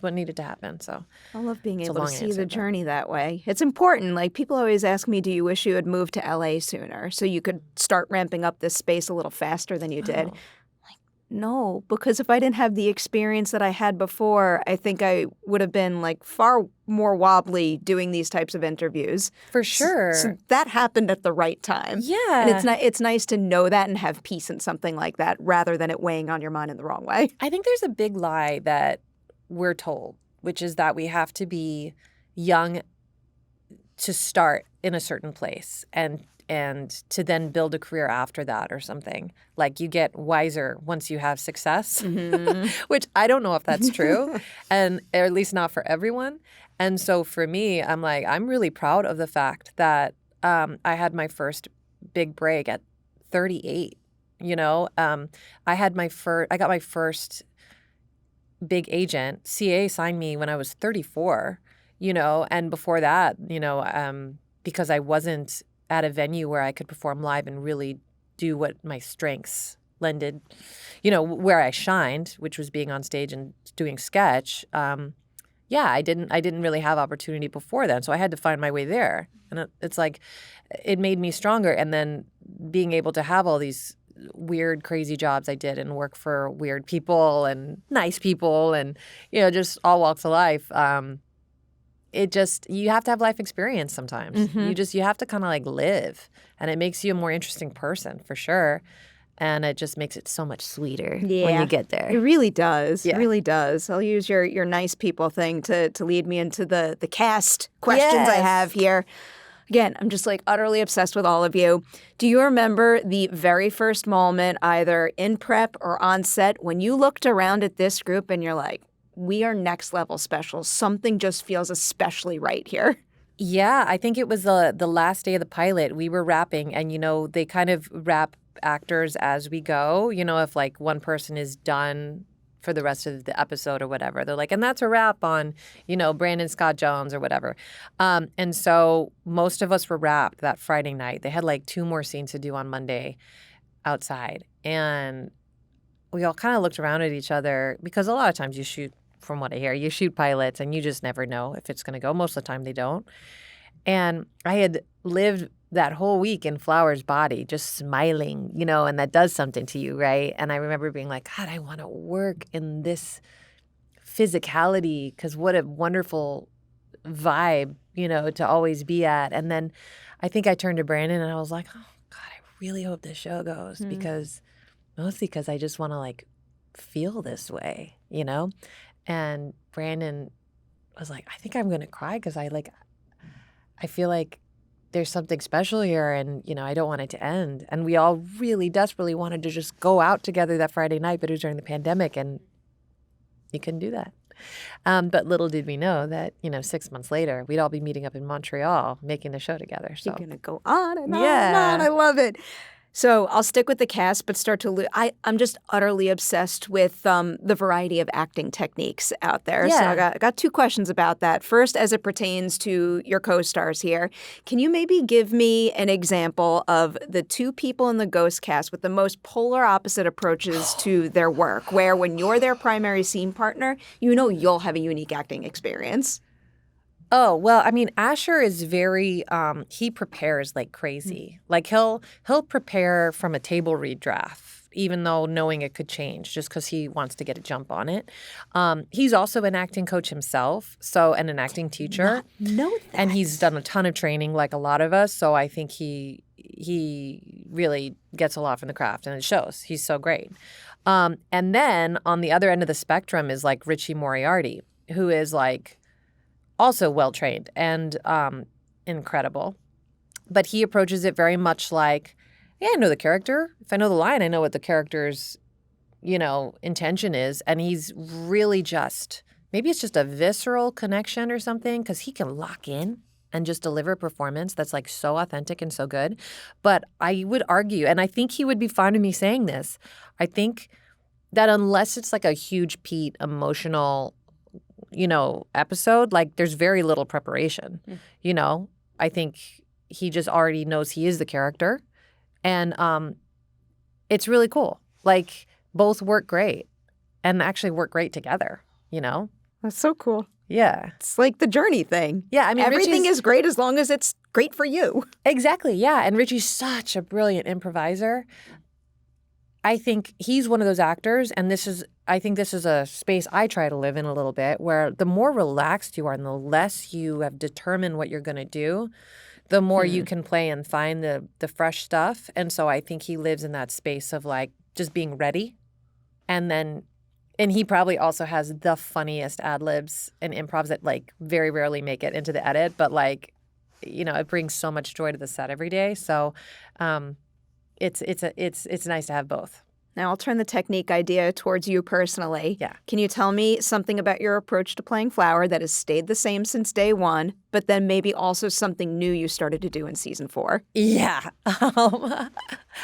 what needed to happen. So I love being able to see the journey that way. It's important. Like people always ask me, do you wish you had moved to LA sooner so you could start ramping up this space a little faster than you did? Like, no, because if I didn't have the experience that I had before, I think I would have been like far more wobbly doing these types of interviews. For sure. So that happened at the right time. Yeah. And it's nice to know that and have peace in something like that rather than it weighing on your mind in the wrong way. I think there's a big lie that we're told, which is that we have to be young to start in a certain place and to then build a career after that or something. Like you get wiser once you have success, which I don't know if that's true, or at least not for everyone. And so for me, I'm like, I'm really proud of the fact that I had my first big break at 38. You know, I got my first big agent. CA signed me when I was 34, you know, and before that, you know, because I wasn't at a venue where I could perform live and really do what my strengths lended, you know, where I shined, which was being on stage and doing sketch. I didn't really have opportunity before then, so I had to find my way there. And it's like, it made me stronger. And then being able to have all these weird, crazy jobs I did and work for weird people and nice people and, you know, just all walks of life. You have to have life experience sometimes. You have to kind of like live, and it makes you a more interesting person for sure. And it just makes it so much sweeter when you get there. It really does. Yeah. It really does. I'll use your nice people thing to lead me into the cast questions I have here. Again, I'm just like utterly obsessed with all of you. Do you remember the very first moment, either in prep or on set, when you looked around at this group and you're like, we are next level special. Something just feels especially right here. Yeah, I think it was the last day of the pilot. We were wrapping, and, you know, they kind of wrap actors as we go. You know, if like one person is done for the rest of the episode or whatever, they're like, and that's a wrap on, you know, Brandon Scott Jones or whatever. And so most of us were wrapped that Friday night. They had like 2 more scenes to do on Monday outside. And we all kind of looked around at each other, because a lot of times you shoot, from what I hear, you shoot pilots and you just never know if it's going to go. Most of the time they don't. And I had lived that whole week in Flower's body, just smiling, you know, and that does something to you, right? And I remember being like, God, I want to work in this physicality, because what a wonderful vibe, you know, to always be at. And then I think I turned to Brandon and I was like, oh, God, I really hope this show goes, because I just want to like feel this way, you know? And Brandon was like, I think I'm going to cry, because I feel like there's something special here, and, you know, I don't want it to end. And we all really desperately wanted to just go out together that Friday night, but it was during the pandemic, and you couldn't do that. But little did we know that, you know, 6 months later, we'd all be meeting up in Montreal, making the show together. So you're going to go on and on and on. I love it. So I'll stick with the cast, but start to I'm just utterly obsessed with the variety of acting techniques out there. So Yeah. I got two questions about that. First, as it pertains to your co-stars here, can you maybe give me an example of the two people in the Ghost cast with the most polar opposite approaches to their work, where when you're their primary scene partner, you know you'll have a unique acting experience? Oh, well, I mean, Asher is very he prepares like crazy. Like he'll prepare from a table read draft, even though knowing it could change just because he wants to get a jump on it. He's also an acting coach himself, and an acting teacher. Know that. And he's done a ton of training like a lot of us, so I think he really gets a lot from the craft, and it shows. He's so great. And then on the other end of the spectrum is like Richie Moriarty, who is like also well-trained and incredible. But he approaches it very much like, yeah, I know the character. If I know the line, I know what the character's, intention is. And he's really maybe it's just a visceral connection or something, because he can lock in and just deliver a performance that's like so authentic and so good. But I would argue, and I think he would be fine with me saying this, I think that unless it's like a huge Pete emotional episode, like there's very little preparation. I think he just already knows he is the character, and it's really cool. Like both work great and actually work great together. That's so cool. Yeah, It's like the journey thing. yeah. I mean, Everything Richie's, is great as long as it's great for you. exactly, yeah. And Richie's such a brilliant improviser. I think he's one of those actors, and I think this is a space I try to live in a little bit, where the more relaxed you are and the less you have determined what you're going to do, the more you can play and find the fresh stuff. And so I think he lives in that space of like just being ready. And he probably also has the funniest ad libs and improvs that like very rarely make it into the edit, but like, it brings so much joy to the set every day. So, it's nice to have both. Now I'll turn the technique idea towards you personally. Yeah. Can you tell me something about your approach to playing Flower that has stayed the same since day one, but then maybe also something new you started to do in season 4? Yeah. I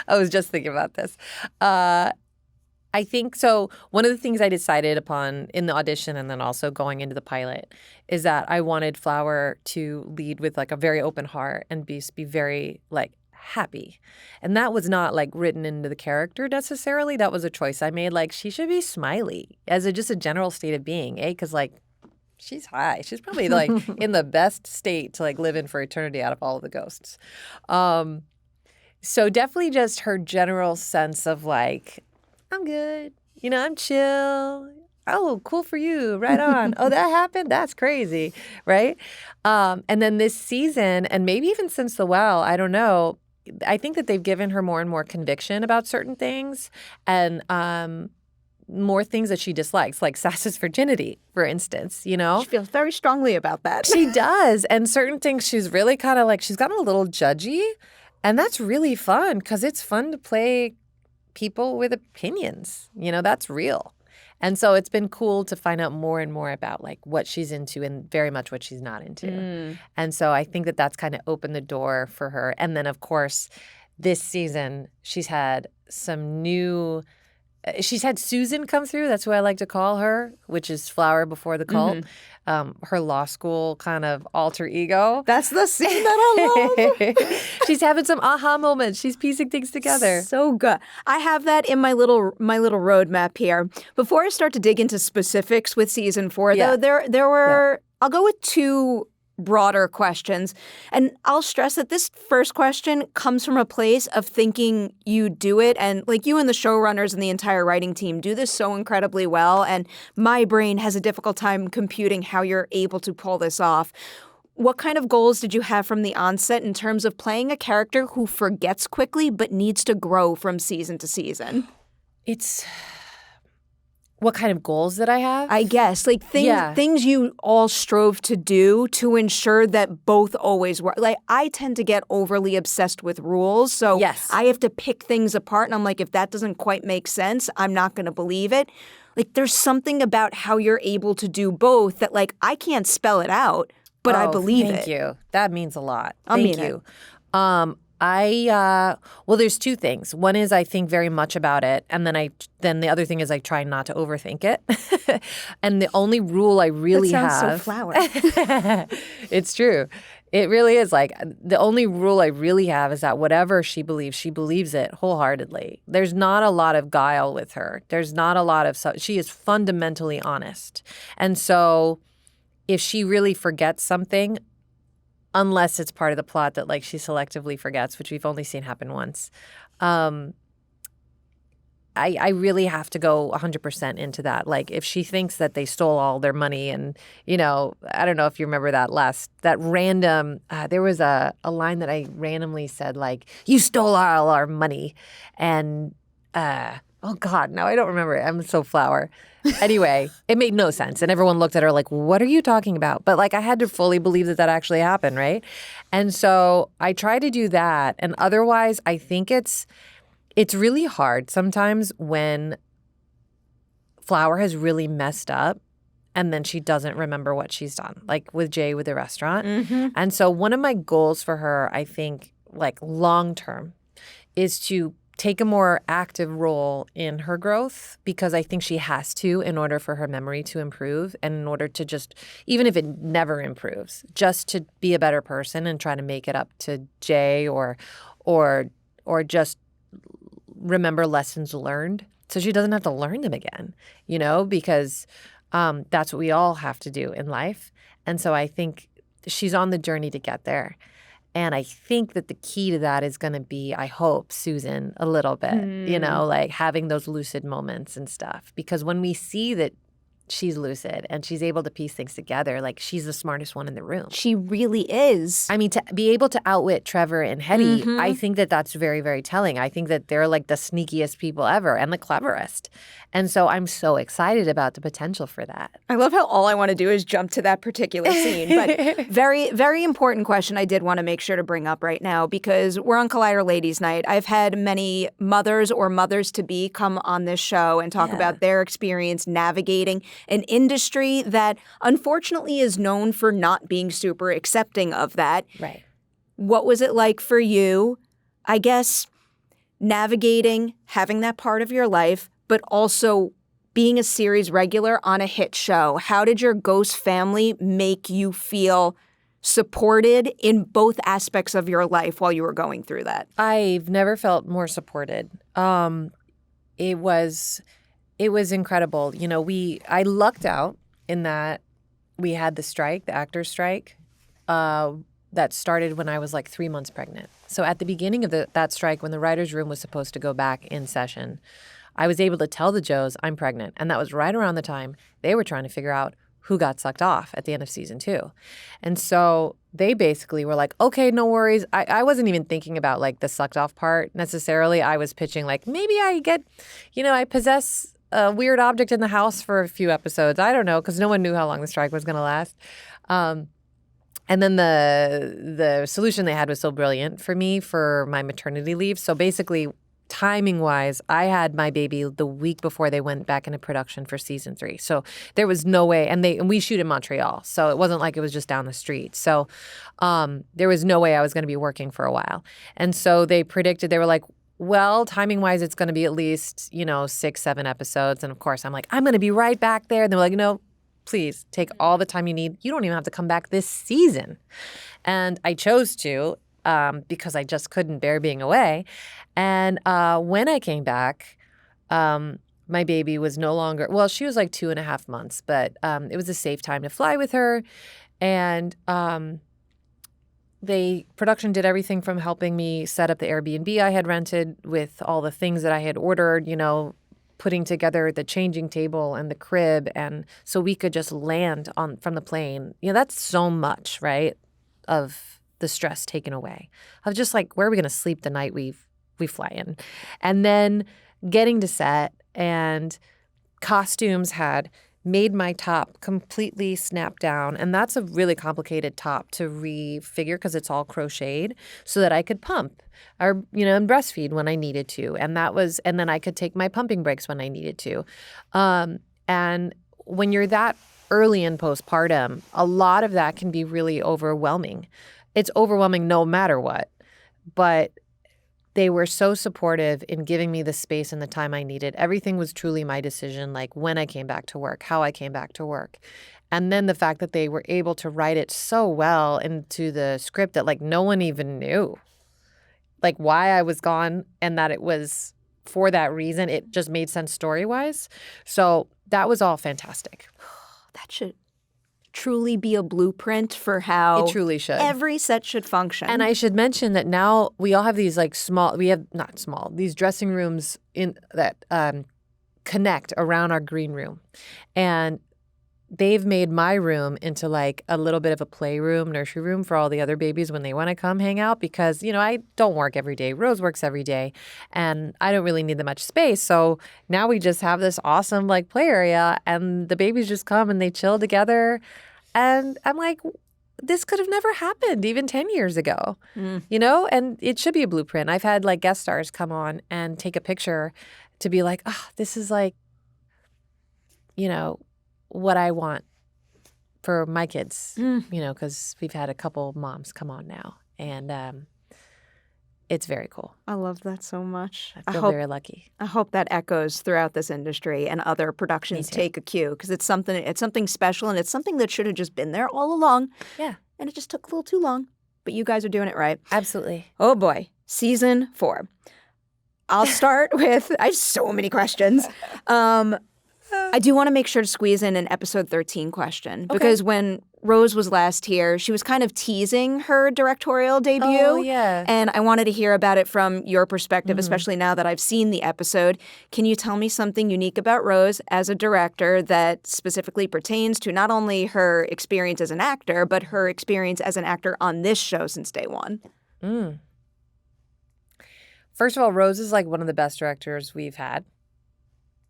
was just thinking about this. I think so. One of the things I decided upon in the audition and then also going into the pilot is that I wanted Flower to lead with like a very open heart and be very like happy. And that was not like written into the character necessarily. That was a choice I made. Like she should be smiley as just a general state of being, because like she's high. She's probably like in the best state to like live in for eternity out of all of the ghosts. So definitely just her general sense of like, I'm good. I'm chill. Oh, cool for you. Right on. Oh, that happened? That's crazy. Right? And then this season, and maybe even since The Well, I don't know, I think that they've given her more and more conviction about certain things and more things that she dislikes, like Sass's virginity, for instance, She feels very strongly about that. She does. And certain things she's really kind of like, she's gotten a little judgy. And that's really fun because it's fun to play people with opinions. That's real. And so it's been cool to find out more and more about like what she's into and very much what she's not into. And so I think that that's kind of opened the door for her. And then, of course, this season she's had she's had Susan come through. That's who I like to call her, which is Flower before the cult. Her law school kind of alter ego. That's the scene that I love. She's having some aha moments. She's piecing things together. So good. I have that in my little roadmap here. Before I start to dig into specifics with season 4, though, there were I'll go with 2 broader questions. And I'll stress that this first question comes from a place of thinking you do it. And like you and the showrunners and the entire writing team do this so incredibly well. And my brain has a difficult time computing how you're able to pull this off. What kind of goals did you have from the onset in terms of playing a character who forgets quickly but needs to grow from season to season? What kind of goals did I have? I guess, like things you all strove to do to ensure that both always work. Like I tend to get overly obsessed with rules, so yes. I have to pick things apart, and I'm like, if that doesn't quite make sense, I'm not going to believe it. Like there's something about how you're able to do both that like I can't spell it out, but I believe it. Thank you. That means a lot. I mean Thank you. Well, there's two things. One is I think very much about it, and then the other thing is I try not to overthink it. And the only rule I really That sounds have, so flower. it's true. It really is. Like, the only rule I really have is that whatever she believes it wholeheartedly. There's not a lot of guile with her. There's not a lot of she is fundamentally honest. And so if she really forgets something, unless it's part of the plot that like she selectively forgets, which we've only seen happen once, I really have to go 100% into that. Like, if she thinks that they stole all their money and, you know, I don't know if you remember that random, there was a line that I randomly said, like, you stole all our money. And, oh God, no, I don't remember it. I'm so flower. Anyway, it made no sense. And everyone looked at her like, what are you talking about? But like, I had to fully believe that actually happened, right? And so I try to do that. And otherwise, I think it's really hard sometimes when Flower has really messed up and then she doesn't remember what she's done, like with Jay with the restaurant. Mm-hmm. And so one of my goals for her, I think, like long term, is to take a more active role in her growth, because I think she has to in order for her memory to improve and in order to just, even if it never improves, just to be a better person and try to make it up to Jay or just remember lessons learned so she doesn't have to learn them again, you know, because that's what we all have to do in life. And so I think she's on the journey to get there. And I think that the key to that is going to be, I hope, Susan, a little bit, you know, like having those lucid moments and stuff. Because when we see that she's lucid and she's able to piece things together, like, she's the smartest one in the room. She really is. I mean, to be able to outwit Trevor and Hetty, I think that that's very, very telling. I think that they're like the sneakiest people ever and the cleverest. And so I'm so excited about the potential for that. I love how all I want to do is jump to that particular scene. But very, very important question I did want to make sure to bring up right now, because we're on Collider Ladies Night. I've had many mothers or mothers-to-be come on this show and talk about their experience navigating an industry that unfortunately is known for not being super accepting of that. Right. What was it like for you, I guess, navigating, having that part of your life, but also being a series regular on a hit show? How did your Ghost family make you feel supported in both aspects of your life while you were going through that? I've never felt more supported. It was incredible. You know, I lucked out in that we had the strike, the actors' strike, that started when I was like 3 months pregnant. So at the beginning of that strike, when the writer's room was supposed to go back in session, I was able to tell the Joes I'm pregnant. And that was right around the time they were trying to figure out who got sucked off at the end of season 2. And so they basically were like, okay, no worries. I wasn't even thinking about like the sucked off part necessarily. I was pitching like, maybe I possess a weird object in the house for a few episodes. I don't know, because no one knew how long the strike was going to last. And then the solution they had was so brilliant for me for my maternity leave. So basically, timing-wise, I had my baby the week before they went back into production for season 3. So there was no way, and we shoot in Montreal, so it wasn't like it was just down the street. So there was no way I was going to be working for a while. And so they predicted, they were like, well, timing-wise, it's going to be at least, 6-7 episodes. And of course, I'm like, I'm going to be right back there. And they're like, no, please take all the time you need. You don't even have to come back this season. And I chose to because I just couldn't bear being away. And when I came back, my baby was no longer, well, she was like 2.5 months, but it was a safe time to fly with her. And production did everything from helping me set up the Airbnb I had rented with all the things that I had ordered, putting together the changing table and the crib, and so we could just land from the plane. That's so much, right, of the stress taken away, of just like, where are we going to sleep the night we fly in? And then getting to set, and costumes had made my top completely snap down. And that's a really complicated top to refigure because it's all crocheted, so that I could pump or, and breastfeed when I needed to. And then I could take my pumping breaks when I needed to. And when you're that early in postpartum, a lot of that can be really overwhelming. It's overwhelming no matter what. but they were so supportive in giving me the space and the time I needed. Everything was truly my decision, like when I came back to work, how I came back to work. And then the fact that they were able to write it so well into the script that like no one even knew like why I was gone, and that it was for that reason. It just made sense story-wise. So that was all fantastic. That should truly be a blueprint for how It truly should. every set should function. And I should mention that now we all have these like these dressing rooms in that connect around our green room. And they've made my room into like a little bit of a playroom, nursery room for all the other babies when they want to come hang out because, I don't work every day. Rose works every day and I don't really need that much space. So now we just have this awesome like play area and the babies just come and they chill together. And I'm like, this could have never happened even 10 years ago, and it should be a blueprint. I've had like guest stars come on and take a picture to be like, this is like, what I want for my kids, because we've had a couple moms come on now and it's very cool. I love that so much. I feel very lucky. I hope that echoes throughout this industry and other productions take a cue because it's something special and it's something that should have just been there all along. Yeah. And it just took a little too long. But you guys are doing it right. Absolutely. Oh boy. Season 4. I'll start with, I have so many questions. I do want to make sure to squeeze in an episode 13 question because when Rose was last here, she was kind of teasing her directorial debut. Oh, yeah. And I wanted to hear about it from your perspective, especially now that I've seen the episode. Can you tell me something unique about Rose as a director that specifically pertains to not only her experience as an actor, but her experience as an actor on this show since day one? First of all, Rose is like one of the best directors we've had.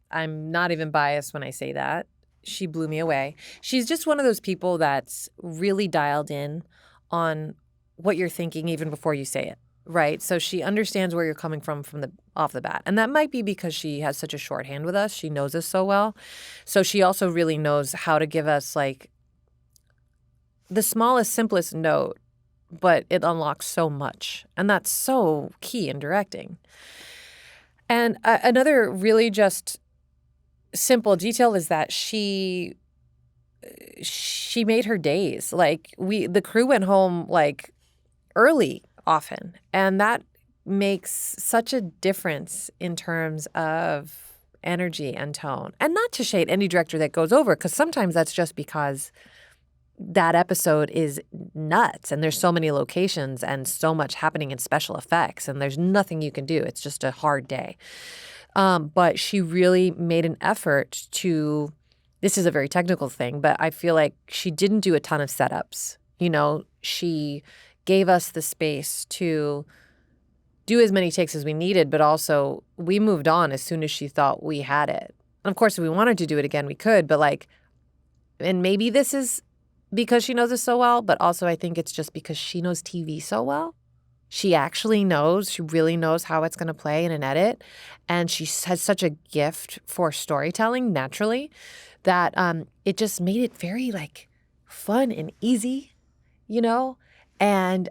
I'm not even biased when I say that. She blew me away. She's just one of those people that's really dialed in on what you're thinking even before you say it, right? So she understands where you're coming from the off the bat. And that might be because she has such a shorthand with us. She knows us so well. So she also really knows how to give us like the smallest, simplest note, but it unlocks so much. And that's so key in directing. And another really just simple detail is that she made her days. Like the crew went home like early often, and that makes such a difference in terms of energy and tone. And not to shade any director that goes over, because sometimes that's just because that episode is nuts and there's so many locations and so much happening in special effects and there's nothing you can do. It's just a hard day. But she really made an effort to, this is a very technical thing, but I feel like she didn't do a ton of setups. She gave us the space to do as many takes as we needed, but also we moved on as soon as she thought we had it. And of course, if we wanted to do it again, we could, but and maybe this is because she knows us so well, but also I think it's just because she knows TV so well. She actually knows, she really knows how it's going to play in an edit. And she has such a gift for storytelling naturally that it just made it very fun and easy, And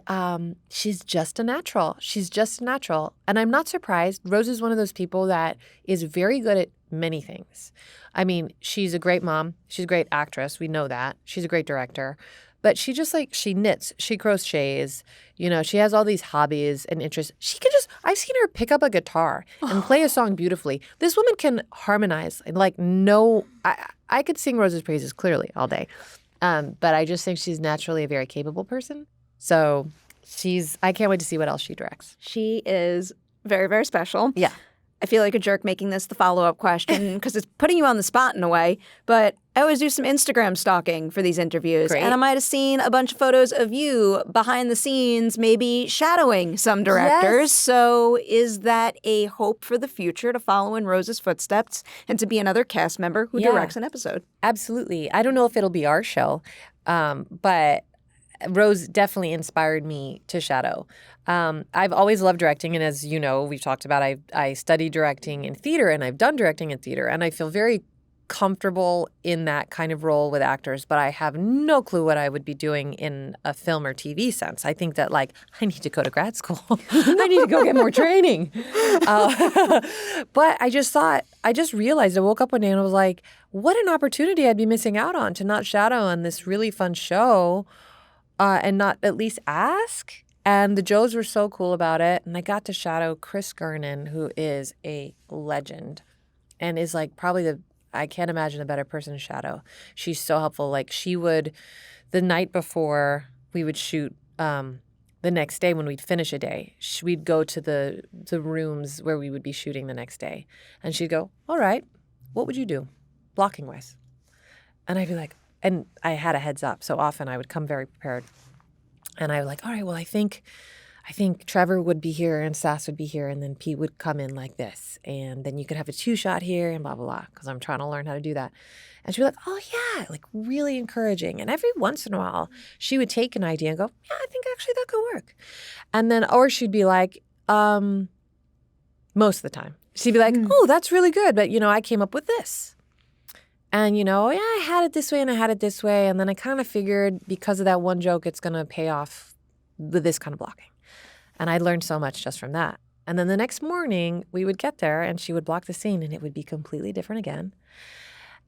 she's just a natural. She's just a natural. And I'm not surprised. Rose is one of those people that is very good at many things. I mean, she's a great mom. She's a great actress. We know that. She's a great director. But she just she knits, she crochets, she has all these hobbies and interests. She can I've seen her pick up a guitar and play a song beautifully. This woman can harmonize. I could sing Rose's praises clearly all day. But I just think she's naturally a very capable person. So I can't wait to see what else she directs. She is very, very special. Yeah. I feel like a jerk making this the follow-up question because it's putting you on the spot in a way, but I always do some Instagram stalking for these interviews. Great. And I might have seen a bunch of photos of you behind the scenes, maybe shadowing some directors. Yes. So is that a hope for the future to follow in Rose's footsteps and to be another cast member who directs an episode? Absolutely. I don't know if it'll be our show, but Rose definitely inspired me to shadow. I've always loved directing, and as you know, we've talked about, I studied directing in theater, and I've done directing in theater, and I feel very comfortable in that kind of role with actors, but I have no clue what I would be doing in a film or TV sense. I think that like I need to go to grad school. I need to go get more training. But I just realized, I woke up one day and I was like, what an opportunity I'd be missing out on to not shadow on this really fun show and not at least ask. And the Joes were so cool about it. And I got to shadow Chris Gernon, who is a legend and is like probably I can't imagine a better person to shadow. She's so helpful. Like she would, the night before we would shoot, the next day when we'd finish a day, we'd go to the rooms where we would be shooting the next day. And she'd go, all right, what would you do blocking wise? And I'd be like, and I had a heads up. So often I would come very prepared. And I was like, all right, well, I think Trevor would be here and Sass would be here and then Pete would come in like this. And then you could have a 2-shot here and blah, blah, blah, because I'm trying to learn how to do that. And she'd be like, oh, yeah, like really encouraging. And every once in a while, she would take an idea and go, yeah, I think actually that could work. And then, or she'd be like, most of the time, she'd be like, oh, that's really good. But, I came up with this. And, yeah, I had it this way and I had it this way. And then I kind of figured because of that one joke, it's going to pay off with this kind of blocking. And I learned so much just from that. And then the next morning, we would get there and she would block the scene and it would be completely different again.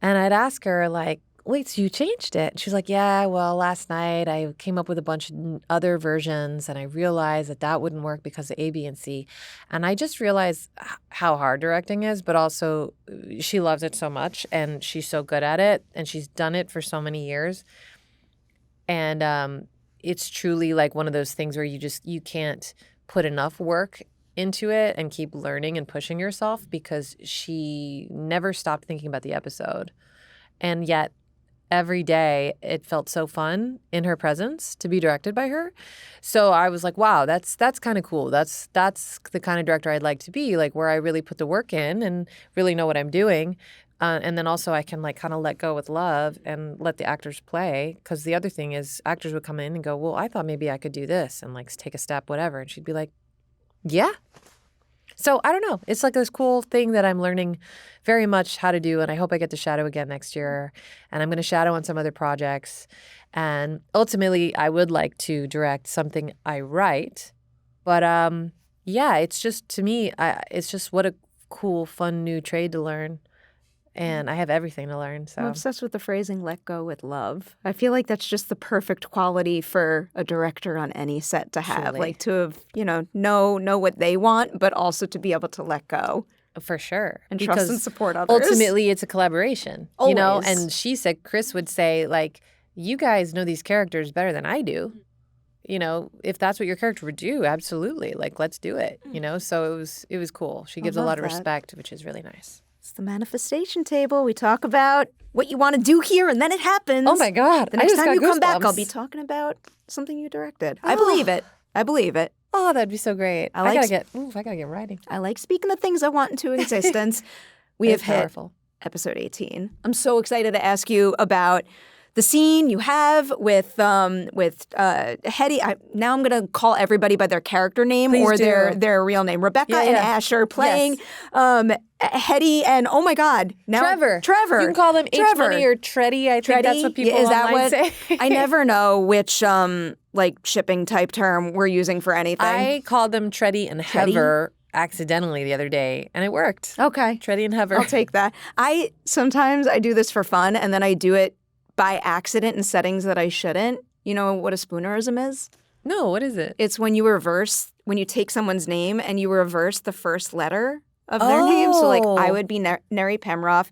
And I'd ask her, like, wait, so you changed it? And she's like, yeah, well, last night I came up with a bunch of other versions and I realized that wouldn't work because of A, B, and C. And I just realized how hard directing is, but also she loves it so much and she's so good at it and she's done it for so many years. And it's truly like one of those things where you can't put enough work into it and keep learning and pushing yourself because she never stopped thinking about the episode. And yet every day it felt so fun in her presence to be directed by her. So I was like, wow, that's kind of cool. That's the kind of director I'd like to be, like where I really put the work in and really know what I'm doing. And then also I can like kind of let go with love and let the actors play. Because the other thing is actors would come in and go, well, I thought maybe I could do this and like take a step, whatever. And she'd be like, yeah. So I don't know. It's like this cool thing that I'm learning very much how to do. And I hope I get to shadow again next year. And I'm going to shadow on some other projects. And ultimately, I would like to direct something I write. But yeah, it's just, to me, it's just what a cool, fun new trade to learn. And I have everything to learn. So I'm obsessed with the phrasing "let go with love." I feel like that's just the perfect quality for a director on any set to have, Truly. like to have, know what they want, but also to be able to let go. For sure. And because trust and support others. Ultimately, it's a collaboration, Always. And she said, Chris would say, like, you guys know these characters better than I do. If that's what your character would do, absolutely. Like, let's do it, So it was cool. She gives a lot of respect, which is really nice. It's the manifestation table. We talk about what you want to do here, and then it happens. Oh, my God. The next time you come back, I'll be talking about something you directed. I believe it. Oh, that'd be so great. I gotta get writing. I like speaking the things I want into existence. We have hit episode 18. I'm so excited to ask you about the scene you have with Hetty. Now I'm going to call everybody by their character name their real name. Rebecca and Asher playing Hetty and, oh my God, now Trevor. You can call them H-Money or Treddy. I think that's what people online say. I never know which shipping type term we're using for anything. I called them Treddy and Hever accidentally the other day, and it worked. Okay. Treddy and Hever. I'll take that. Sometimes I do this for fun, and then I do it by accident in settings that I shouldn't. You know what a spoonerism is? No, what is it? It's when you take someone's name and you reverse the first letter of their name. So like I would be Neri Pemroff.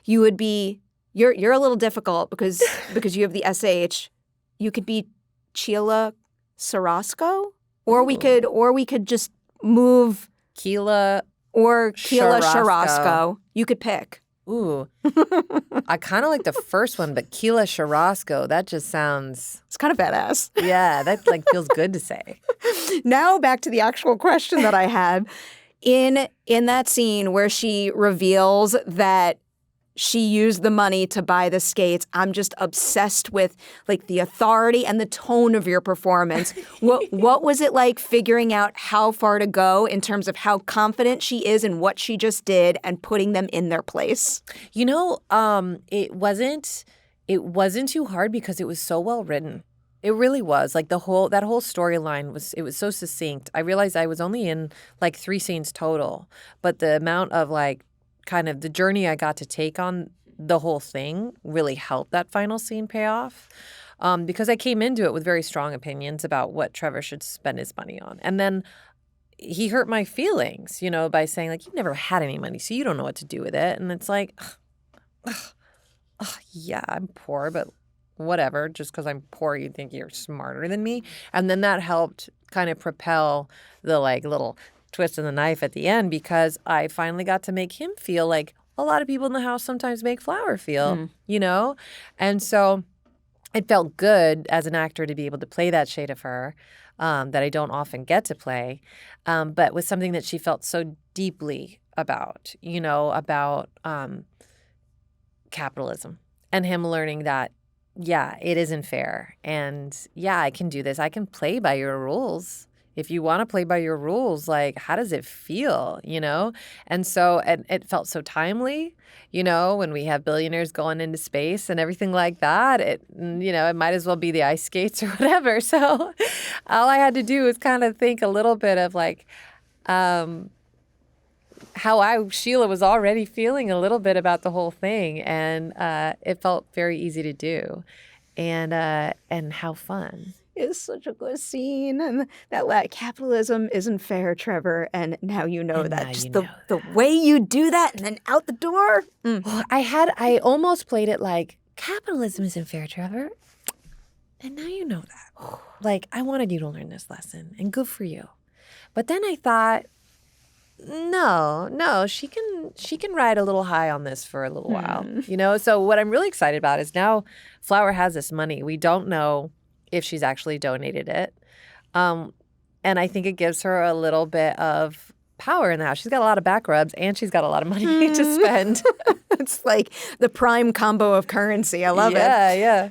You would be, you're a little difficult because you have the SH. You could be Sheila Carrasco, or we could just move Keela or Sheila Carrasco. You could pick. Ooh. I kind of like the first one, but Sheila Carrasco, that just sounds... It's kind of badass. Yeah, that feels good to say. Now back to the actual question that I had. In that scene where she reveals that she used the money to buy the skates. I'm just obsessed with like the authority and the tone of your performance. What was it like figuring out how far to go in terms of how confident she is in what she just did and putting them in their place? You know, it wasn't too hard because it was so well written. It really was. Like that whole storyline was so succinct. I realized I was only in like 3 scenes total, but the amount of like kind of the journey I got to take on the whole thing really helped that final scene pay off. Because I came into it with very strong opinions about what Trevor should spend his money on. And then he hurt my feelings, by saying like, you've never had any money, so you don't know what to do with it. And it's like, yeah, I'm poor, but whatever. Just because I'm poor, you think you're smarter than me. And then that helped kind of propel the like little twist in the knife at the end, because I finally got to make him feel like a lot of people in the house sometimes make Flower feel, And so it felt good as an actor to be able to play that shade of her that I don't often get to play, but was something that she felt so deeply about, about capitalism and him learning that, yeah, it isn't fair. And yeah, I can do this. I can play by your rules. If you want to play by your rules, like, how does it feel, And so it felt so timely, when we have billionaires going into space and everything like that. It might as well be the ice skates or whatever. So all I had to do was kind of think a little bit of like how Sheila was already feeling a little bit about the whole thing. And it felt very easy to do and how fun. Is such a good scene, and that capitalism isn't fair, Trevor, and now you know that. Just the way you do that and then out the door. Well, I almost played it like, capitalism isn't fair, Trevor, and now you know that. Like, I wanted you to learn this lesson, and good for you. But then I thought, no, she can ride a little high on this for a little while, So what I'm really excited about is now Flower has this money. We don't know if she's actually donated it. And I think it gives her a little bit of power in the house. She's got a lot of back rubs and she's got a lot of money to spend. It's like the prime combo of currency. I love it. Yeah.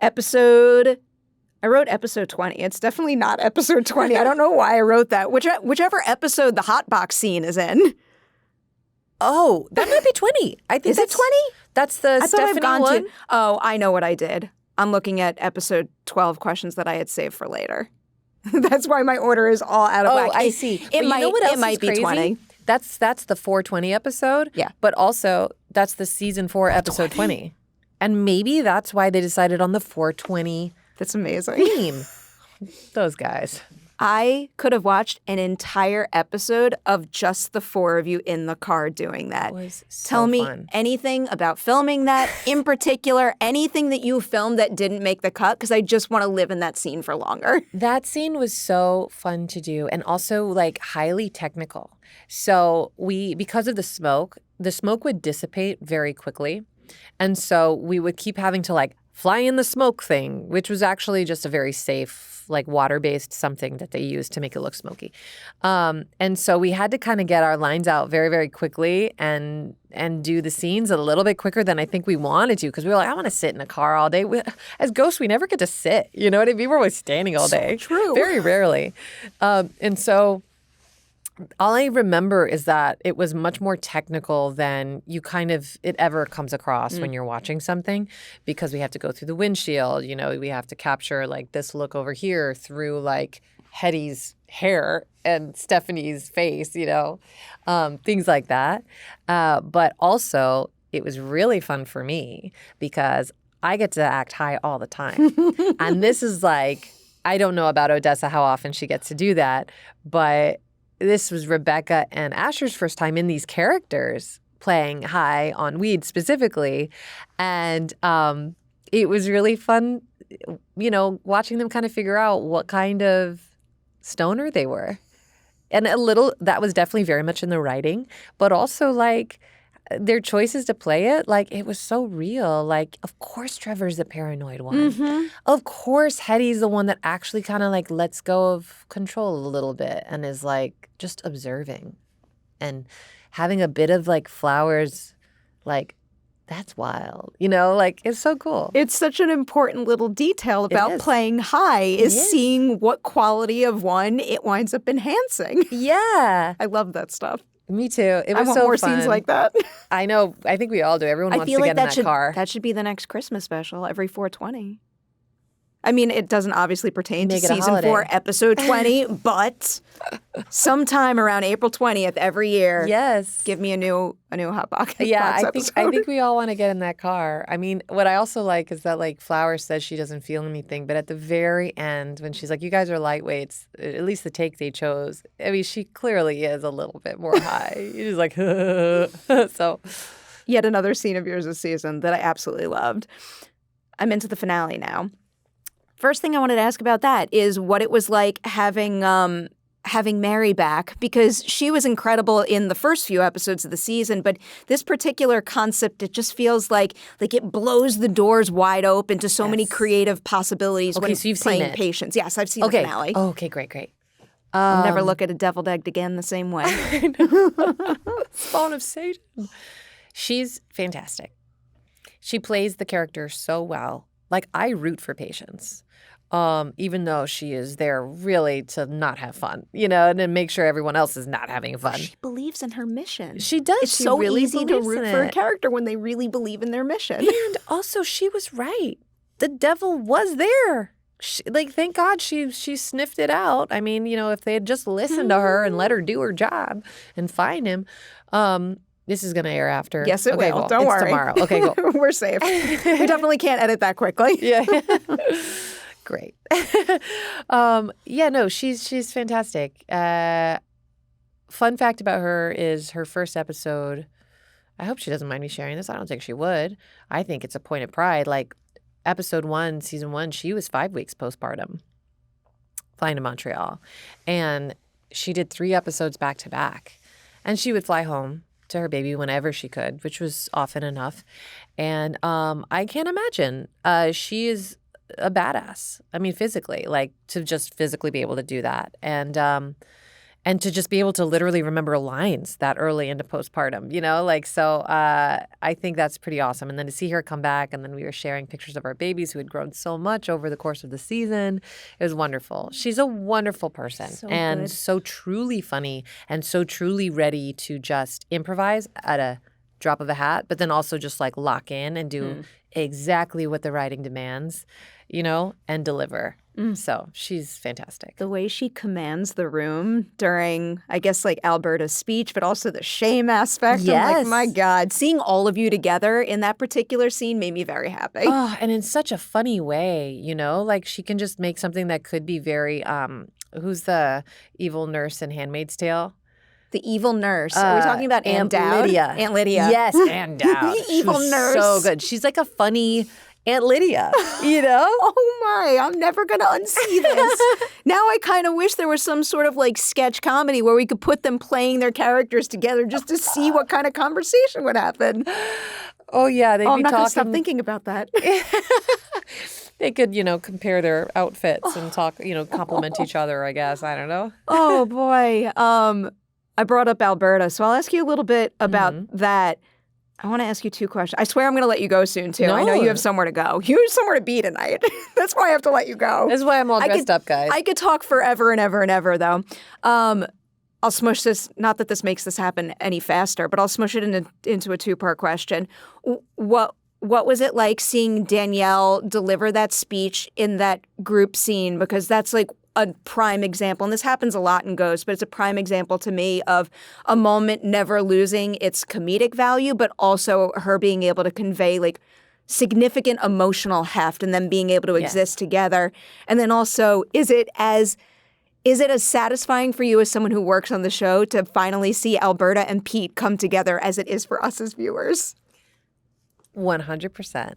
I wrote episode 20. It's definitely not episode 20. I don't know why I wrote that. Whichever episode the hot box scene is in. Oh, that might be 20. I think is it 20? That's the Stephanie one. Oh, I know what I did. I'm looking at episode 12 questions that I had saved for later. That's why my order is all out of whack. Oh, I see. It might be 20. That's the 420 episode. Yeah. But also, that's the season 4 episode 20. And maybe that's why they decided on the 420 That's amazing. theme. Those guys. I could have watched an entire episode of just the 4 of you in the car doing that. It was so Tell me fun. anything about filming that, in particular, anything that you filmed that didn't make the cut, because I just want to live in that scene for longer. That scene was so fun to do and also like highly technical. So because of the smoke would dissipate very quickly. And so we would keep having to like fly in the smoke thing, which was actually just a very safe, like water-based something that they used to make it look smoky. And so we had to kind of get our lines out very, very quickly and do the scenes a little bit quicker than I think we wanted to, because we were like, I want to sit in a car all day. As ghosts, we never get to sit. You know what I mean? We're always standing all day. So true. Very rarely. And so all I remember is that it was much more technical than it ever comes across when you're watching something, because we have to go through the windshield, we have to capture like this look over here through like Hetty's hair and Stephanie's face, things like that. But also it was really fun for me because I get to act high all the time. And this is like, I don't know about Odessa, how often she gets to do that, but this was Rebecca and Asher's first time in these characters playing high on weed specifically. And it was really fun, watching them kind of figure out what kind of stoner they were. And that was definitely very much in the writing, but also like their choices to play it, like it was so real. Like, of course Trevor's the paranoid one. Mm-hmm. Of course Hetty's the one that actually kind of like lets go of control a little bit and is like just observing and having a bit of like Flower's like That's wild. You know, like, it's so cool. It's such an important little detail about is. playing high is is. seeing what quality of one it winds up enhancing. Yeah. I love that stuff. Me too. It I was want so more fun. scenes like that. I know. I think we all do. Everyone I wants feel to like get in that car. that should be the next Christmas special every 420. I mean, it doesn't obviously pertain to Make it a season holiday. 4, episode 20, but sometime around April 20th every year, Yes. give me a new Hot Pockets Yeah, I episode. think we all want to get in that car. I mean, what I also like is that like Flower says she doesn't feel anything, but at the very end, when she's like, "You guys are lightweights," at least the take they chose. I mean, she clearly is a little bit more high. She's like, so. Yet another scene of yours this season that I absolutely loved. I'm into the finale now. First thing I wanted to ask about that is what it was like having Mary back, because she was incredible in the first few episodes of the season, but this particular concept, it just feels like it blows the doors wide open to so many creative possibilities when so you've playing seen it. Patience. Yes, I've seen the finale. Oh, okay, great. I'll never look at a deviled egg again the same way. Spawn of Satan. She's fantastic. She plays the character so well. Like, I root for Patience. Even though she is there really to not have fun, you know, and to make sure everyone else is not having fun. She believes in her mission. She does. It's She so really easy to believes root in for a it. character when they really believe in their mission. And also, she was right. The devil was there. Thank God she sniffed it out. I mean, you know, if they had just listened to her and let her do her job and find him, this is going to air after. Yes, it will. Cool. Don't it's worry. Tomorrow. Okay, cool. We're safe. We definitely can't edit that quickly. Yeah. Great. She's fantastic. Fun fact about her is her first episode. I hope she doesn't mind me sharing this. I don't think she would. I think it's a point of pride. Like, episode 1, season 1, she was 5 weeks postpartum, flying to Montreal. And she did 3 episodes back to back. And she would fly home to her baby whenever she could, which was often enough. And I can't imagine. She is a badass. I mean, physically, like, to just physically be able to do that. And to just be able to literally remember lines that early into postpartum, you know, like, so I think that's pretty awesome. And then to see her come back, and then we were sharing pictures of our babies who had grown so much over the course of the season. It was wonderful. She's a wonderful person and so truly funny and so truly ready to just improvise at a drop of a hat, but then also just like lock in and do exactly what the writing demands, you know, and deliver. So she's fantastic. The way she commands the room during, I guess, like Alberta's speech, but also the shame aspect. Yes. I'm like, my God, seeing all of you together in that particular scene made me very happy. Oh, and in such a funny way, you know, like she can just make something that could be very, who's the evil nurse in Handmaid's Tale? The evil nurse. Are we talking about Aunt Dowd? Lydia. Aunt Lydia. Yes, Aunt Dowd. The evil She was nurse. so good. She's like a funny Aunt Lydia, you know? Oh my, I'm never going to unsee this. Now I kind of wish there was some sort of like sketch comedy where we could put them playing their characters together just to see what kind of conversation would happen. Oh, yeah. They'd be I'm not going to talking. stop thinking about that. They could, you know, compare their outfits and talk, you know, compliment each other, I guess. I don't know. Oh boy. I brought up Alberta, so I'll ask you a little bit about that. I want to ask you 2 questions. I swear I'm going to let you go soon, too. No. I know you have somewhere to go. You have somewhere to be tonight. That's why I have to let you go. This is why I'm all dressed up, guys. I could talk forever and ever and ever, though. I'll smush this, not that this makes this happen any faster, but I'll smush it into a 2-part question. What was it like seeing Danielle deliver that speech in that group scene? Because that's like a prime example, and this happens a lot in Ghosts, but it's a prime example to me of a moment never losing its comedic value, but also her being able to convey like significant emotional heft and then being able to exist together. And then also, is it as satisfying for you as someone who works on the show to finally see Alberta and Pete come together as it is for us as viewers? 100%.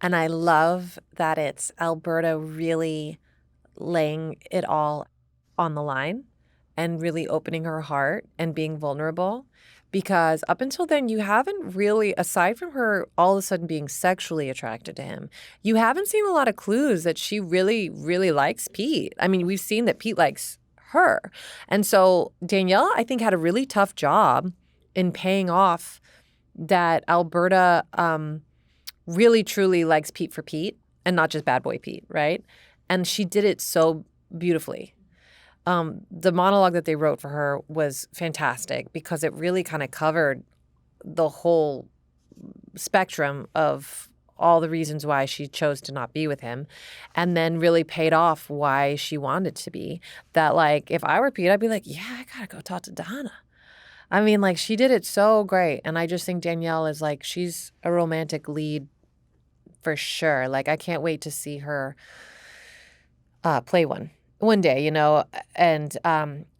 And I love that it's Alberta really laying it all on the line and really opening her heart and being vulnerable, because up until then you haven't really, aside from her all of a sudden being sexually attracted to him, you haven't seen a lot of clues that she really, really likes Pete. I mean, we've seen that Pete likes her. And so Danielle, I think, had a really tough job in paying off that Alberta really truly likes Pete for Pete and not just bad boy Pete, right? And she did it so beautifully. The monologue that they wrote for her was fantastic because it really kind of covered the whole spectrum of all the reasons why she chose to not be with him, and then really paid off why she wanted to be. That, like, if I were Pete, I'd be like, yeah, I gotta go talk to Donna. I mean, like, she did it so great. And I just think Danielle is like, she's a romantic lead for sure. Like, I can't wait to see her play one day, you know. And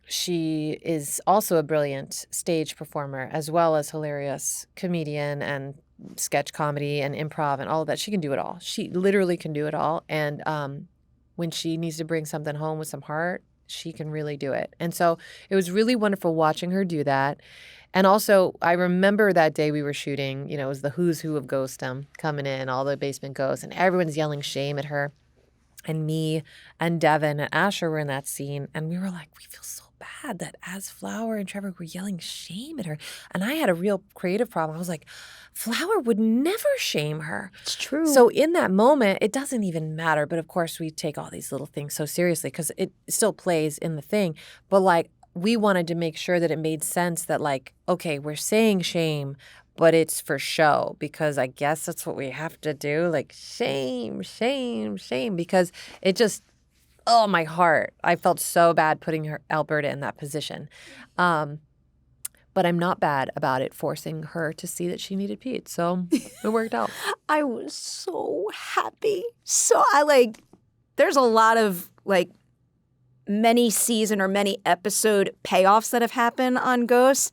she is also a brilliant stage performer as well as hilarious comedian and sketch comedy and improv and all of that. She can do it all. She literally can do it all. And when she needs to bring something home with some heart, she can really do it. And so it was really wonderful watching her do that. And also, I remember that day we were shooting, you know, it was the who's who of Ghostum coming in, all the basement ghosts, and everyone's yelling shame at her. And me and Devin and Asher were in that scene, and we were like, we feel so bad that as Flower and Trevor were yelling shame at her. And I had a real creative problem. I was like, Flower would never shame her. It's true. So in that moment, it doesn't even matter. But of course, we take all these little things so seriously because it still plays in the thing. But like, we wanted to make sure that it made sense that, like, okay, we're saying shame, but it's for show because I guess that's what we have to do. Like, shame, shame, shame, because it just, oh, my heart. I felt so bad putting Alberta in that position. But I'm not bad about it forcing her to see that she needed Pete. So it worked out. I was so happy. There's a lot of, like, many season or many episode payoffs that have happened on Ghosts.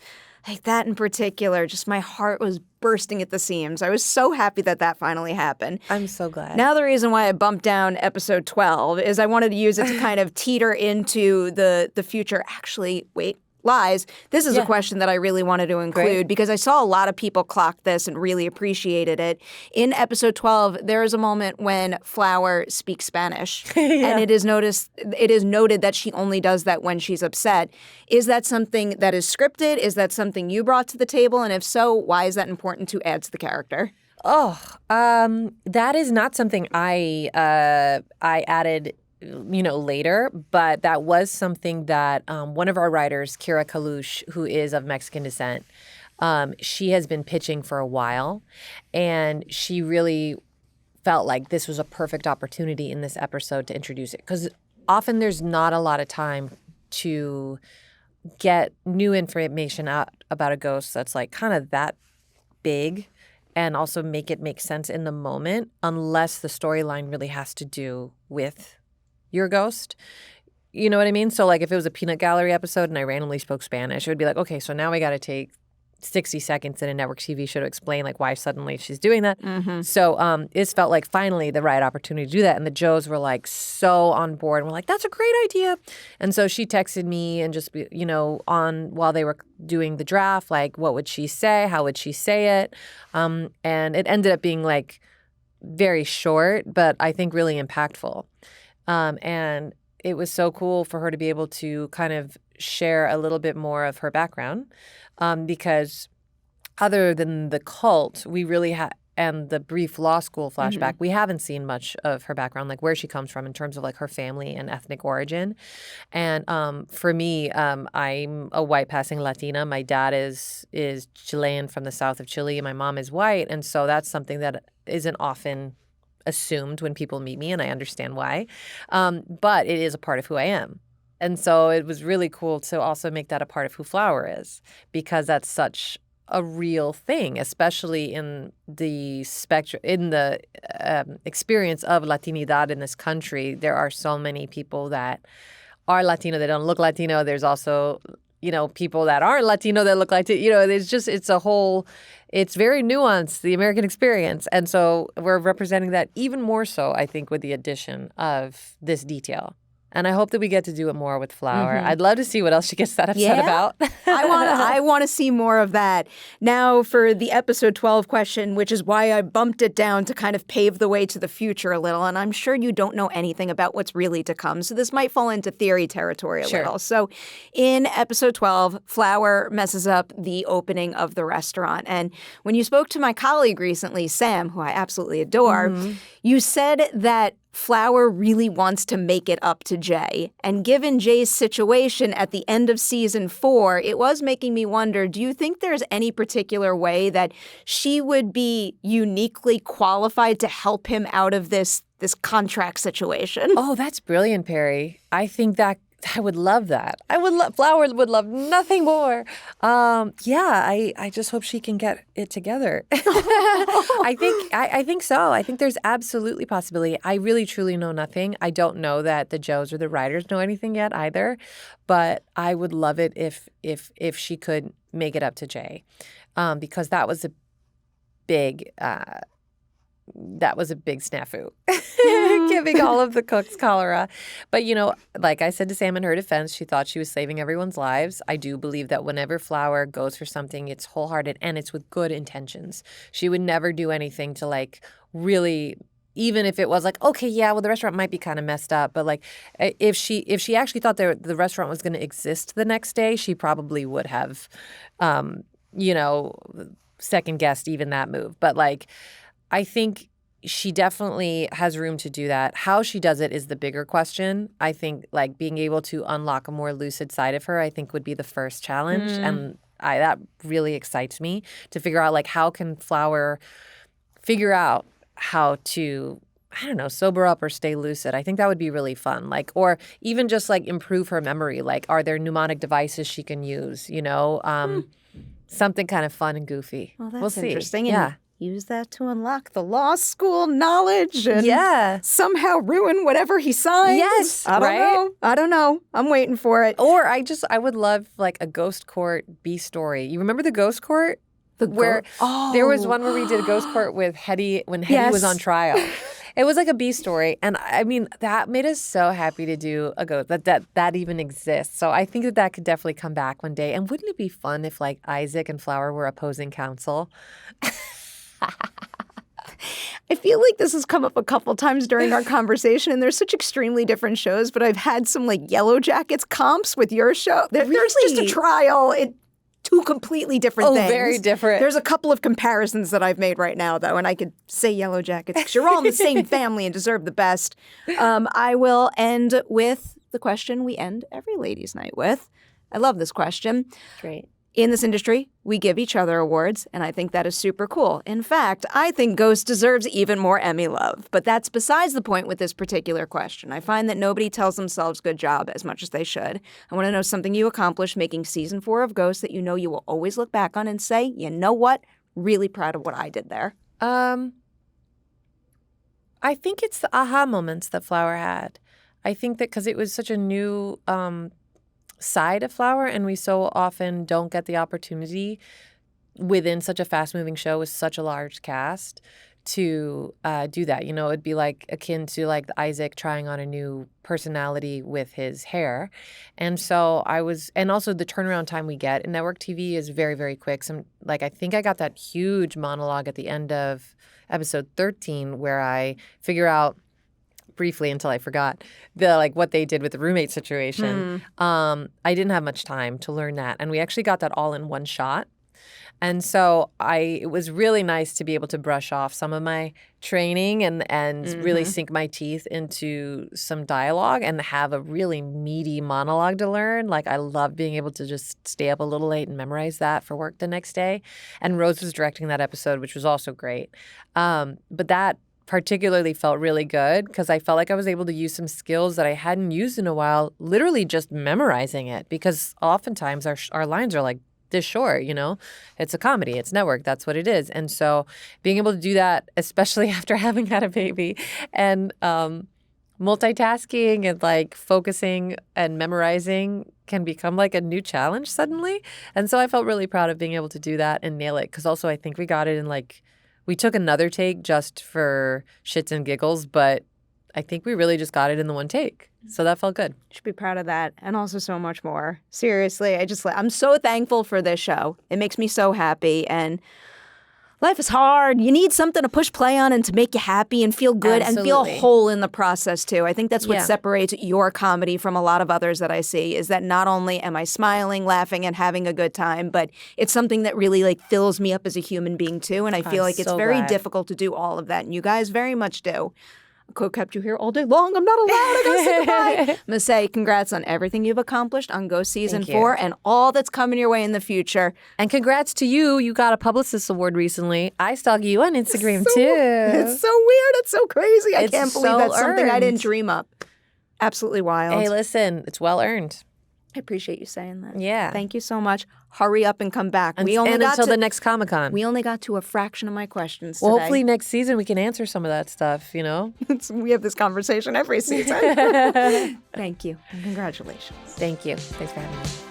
Like that in particular, just my heart was bursting at the seams. I was so happy that that finally happened. I'm so glad. Now the reason why I bumped down episode 12 is I wanted to use it to kind of teeter into the future. Actually, wait. Lies. This is a question that I really wanted to include because I saw a lot of people clock this and really appreciated it. In episode 12, there is a moment when Flower speaks Spanish, and it is noted that she only does that when she's upset. Is that something that is scripted? Is that something you brought to the table? And if so, why is that important to add to the character? That is not something I added, you know, later, but that was something that one of our writers, Kira Kalush, who is of Mexican descent, she has been pitching for a while, and she really felt like this was a perfect opportunity in this episode to introduce it, because often there's not a lot of time to get new information out about a ghost that's like kind of that big and also make it make sense in the moment, unless the storyline really has to do with your ghost. You know what I mean? So like if it was a peanut gallery episode and I randomly spoke Spanish, it would be like, okay, so now we got to take 60 seconds in a network TV show to explain like why suddenly she's doing that. Mm-hmm. So it's felt like finally the right opportunity to do that. And the Joes were like so on board and were like, that's a great idea. And so she texted me and just, you know, on while they were doing the draft, like what would she say? How would she say it? And it ended up being like very short, but I think really impactful. And it was so cool for her to be able to kind of share a little bit more of her background, because other than the cult, we really and the brief law school flashback, we haven't seen much of her background, like where she comes from in terms of like her family and ethnic origin. And for me, I'm a white passing Latina. My dad is Chilean from the south of Chile, and my mom is white. And so that's something that isn't often assumed when people meet me, and I understand why. But it is a part of who I am. And so it was really cool to also make that a part of who Flower is, because that's such a real thing, especially in the spectrum, in the experience of Latinidad in this country. There are so many people that are Latino that don't look Latino. There's also, you know, people that aren't Latino that look like, you know, it's very nuanced, the American experience. And so we're representing that even more so, I think, with the addition of this detail. And I hope that we get to do it more with Flower. I'd love to see what else she gets that upset Yeah? about. I want to see more of that. Now for the episode 12 question, which is why I bumped it down to kind of pave the way to the future a little. And I'm sure you don't know anything about what's really to come. So this might fall into theory territory a little. So in episode 12, Flower messes up the opening of the restaurant. And when you spoke to my colleague recently, Sam, who I absolutely adore, you said that Flower really wants to make it up to Jay. And given Jay's situation at the end of season 4, it was making me wonder, do you think there's any particular way that she would be uniquely qualified to help him out of this contract situation? Oh, that's brilliant, Perry. I think that I would love that. Flower would love nothing more. I just hope she can get it together. I think so. I think there's absolutely possibility. I really truly know nothing. I don't know that the Joes or the writers know anything yet either. But I would love it if she could make it up to Jay, because that was a big snafu, giving all of the cooks cholera. But, like I said to Sam in her defense, she thought she was saving everyone's lives. I do believe that whenever Flower goes for something, it's wholehearted and it's with good intentions. She would never do anything to, really, even if it was okay, yeah, well, the restaurant might be kind of messed up. But, if she actually thought the restaurant was going to exist the next day, she probably would have, second-guessed even that move. But, I think she definitely has room to do that. How she does it is the bigger question. I think being able to unlock a more lucid side of her, I think would be the first challenge. And that really excites me to figure out how can Flower figure out how to, I don't know, sober up or stay lucid. I think that would be really fun. Or even just improve her memory. Are there mnemonic devices she can use, something kind of fun and goofy. Well, that's we'll see. interesting. Yeah. Use that to unlock the law school knowledge and somehow ruin whatever he signs. Yes, I don't know. I'm waiting for it. Or I would love a ghost court B story. You remember the ghost court? There was one where we did a ghost court with Hetty when Hetty was on trial. It was a B story. And I mean, that made us so happy to do a ghost, that even exists. So I think that could definitely come back one day. And wouldn't it be fun if Isaac and Flower were opposing counsel? I feel like this has come up a couple times during our conversation, and there's such extremely different shows, but I've had some Yellow Jackets comps with your show. There's just a trial. Two completely different things. Oh, very different. There's a couple of comparisons that I've made right now, though, and I could say Yellow Jackets because you're all in the same family and deserve the best. I will end with the question we end every ladies' night with. I love this question. Great. In this industry, we give each other awards, and I think that is super cool. In fact, I think Ghost deserves even more Emmy love. But that's besides the point with this particular question. I find that nobody tells themselves good job as much as they should. I want to know something you accomplished making season 4 of Ghost that you know you will always look back on and say, you know what? Really proud of what I did there. I think it's the aha moments that Flower had. I think that because it was such a new side of Flower, and we so often don't get the opportunity within such a fast-moving show with such a large cast to do that. It'd be akin to Isaac trying on a new personality with his hair. And so and also the turnaround time we get in network TV is very, very quick. I think I got that huge monologue at the end of episode 13 where I figure out briefly until I forgot what they did with the roommate situation. I didn't have much time to learn that, and we actually got that all in one shot. And so it was really nice to be able to brush off some of my training and really sink my teeth into some dialogue and have a really meaty monologue to learn. I love being able to just stay up a little late and memorize that for work the next day. And Rose was directing that episode, which was also great. But that particularly felt really good because I felt like I was able to use some skills that I hadn't used in a while, literally just memorizing it, because oftentimes our lines are this short, It's a comedy, it's network, that's what it is. And so being able to do that, especially after having had a baby, and multitasking and focusing and memorizing can become a new challenge suddenly. And so I felt really proud of being able to do that and nail it, because also I think we got it in we took another take just for shits and giggles, but I think we really just got it in the one take. So that felt good. Should be proud of that, and also so much more. Seriously, I'm so thankful for this show. It makes me so happy, and life is hard. You need something to push play on and to make you happy and feel good and feel whole in the process too. I think that's what separates your comedy from a lot of others that I see, is that not only am I smiling, laughing, and having a good time, but it's something that really like fills me up as a human being too. And I feel like it's very difficult to do all of that, and you guys very much do. I could have kept you here all day long. I'm not allowed. I gotta say goodbye. I'm gonna say congrats on everything you've accomplished on Ghost Season 4 and all that's coming your way in the future. And congrats to you. You got a Publicist Award recently. I stalk you on Instagram too. It's so weird. It's so crazy. I can't believe that's something I didn't dream up. Absolutely wild. Hey, listen, it's well earned. I appreciate you saying that. Yeah. Thank you so much. Hurry up and come back. Until the next Comic-Con. We only got to a fraction of my questions Well, today. hopefully next season we can answer some of that stuff, you know? We have this conversation every season. Thank you, and congratulations. Thank you. Thanks for having me.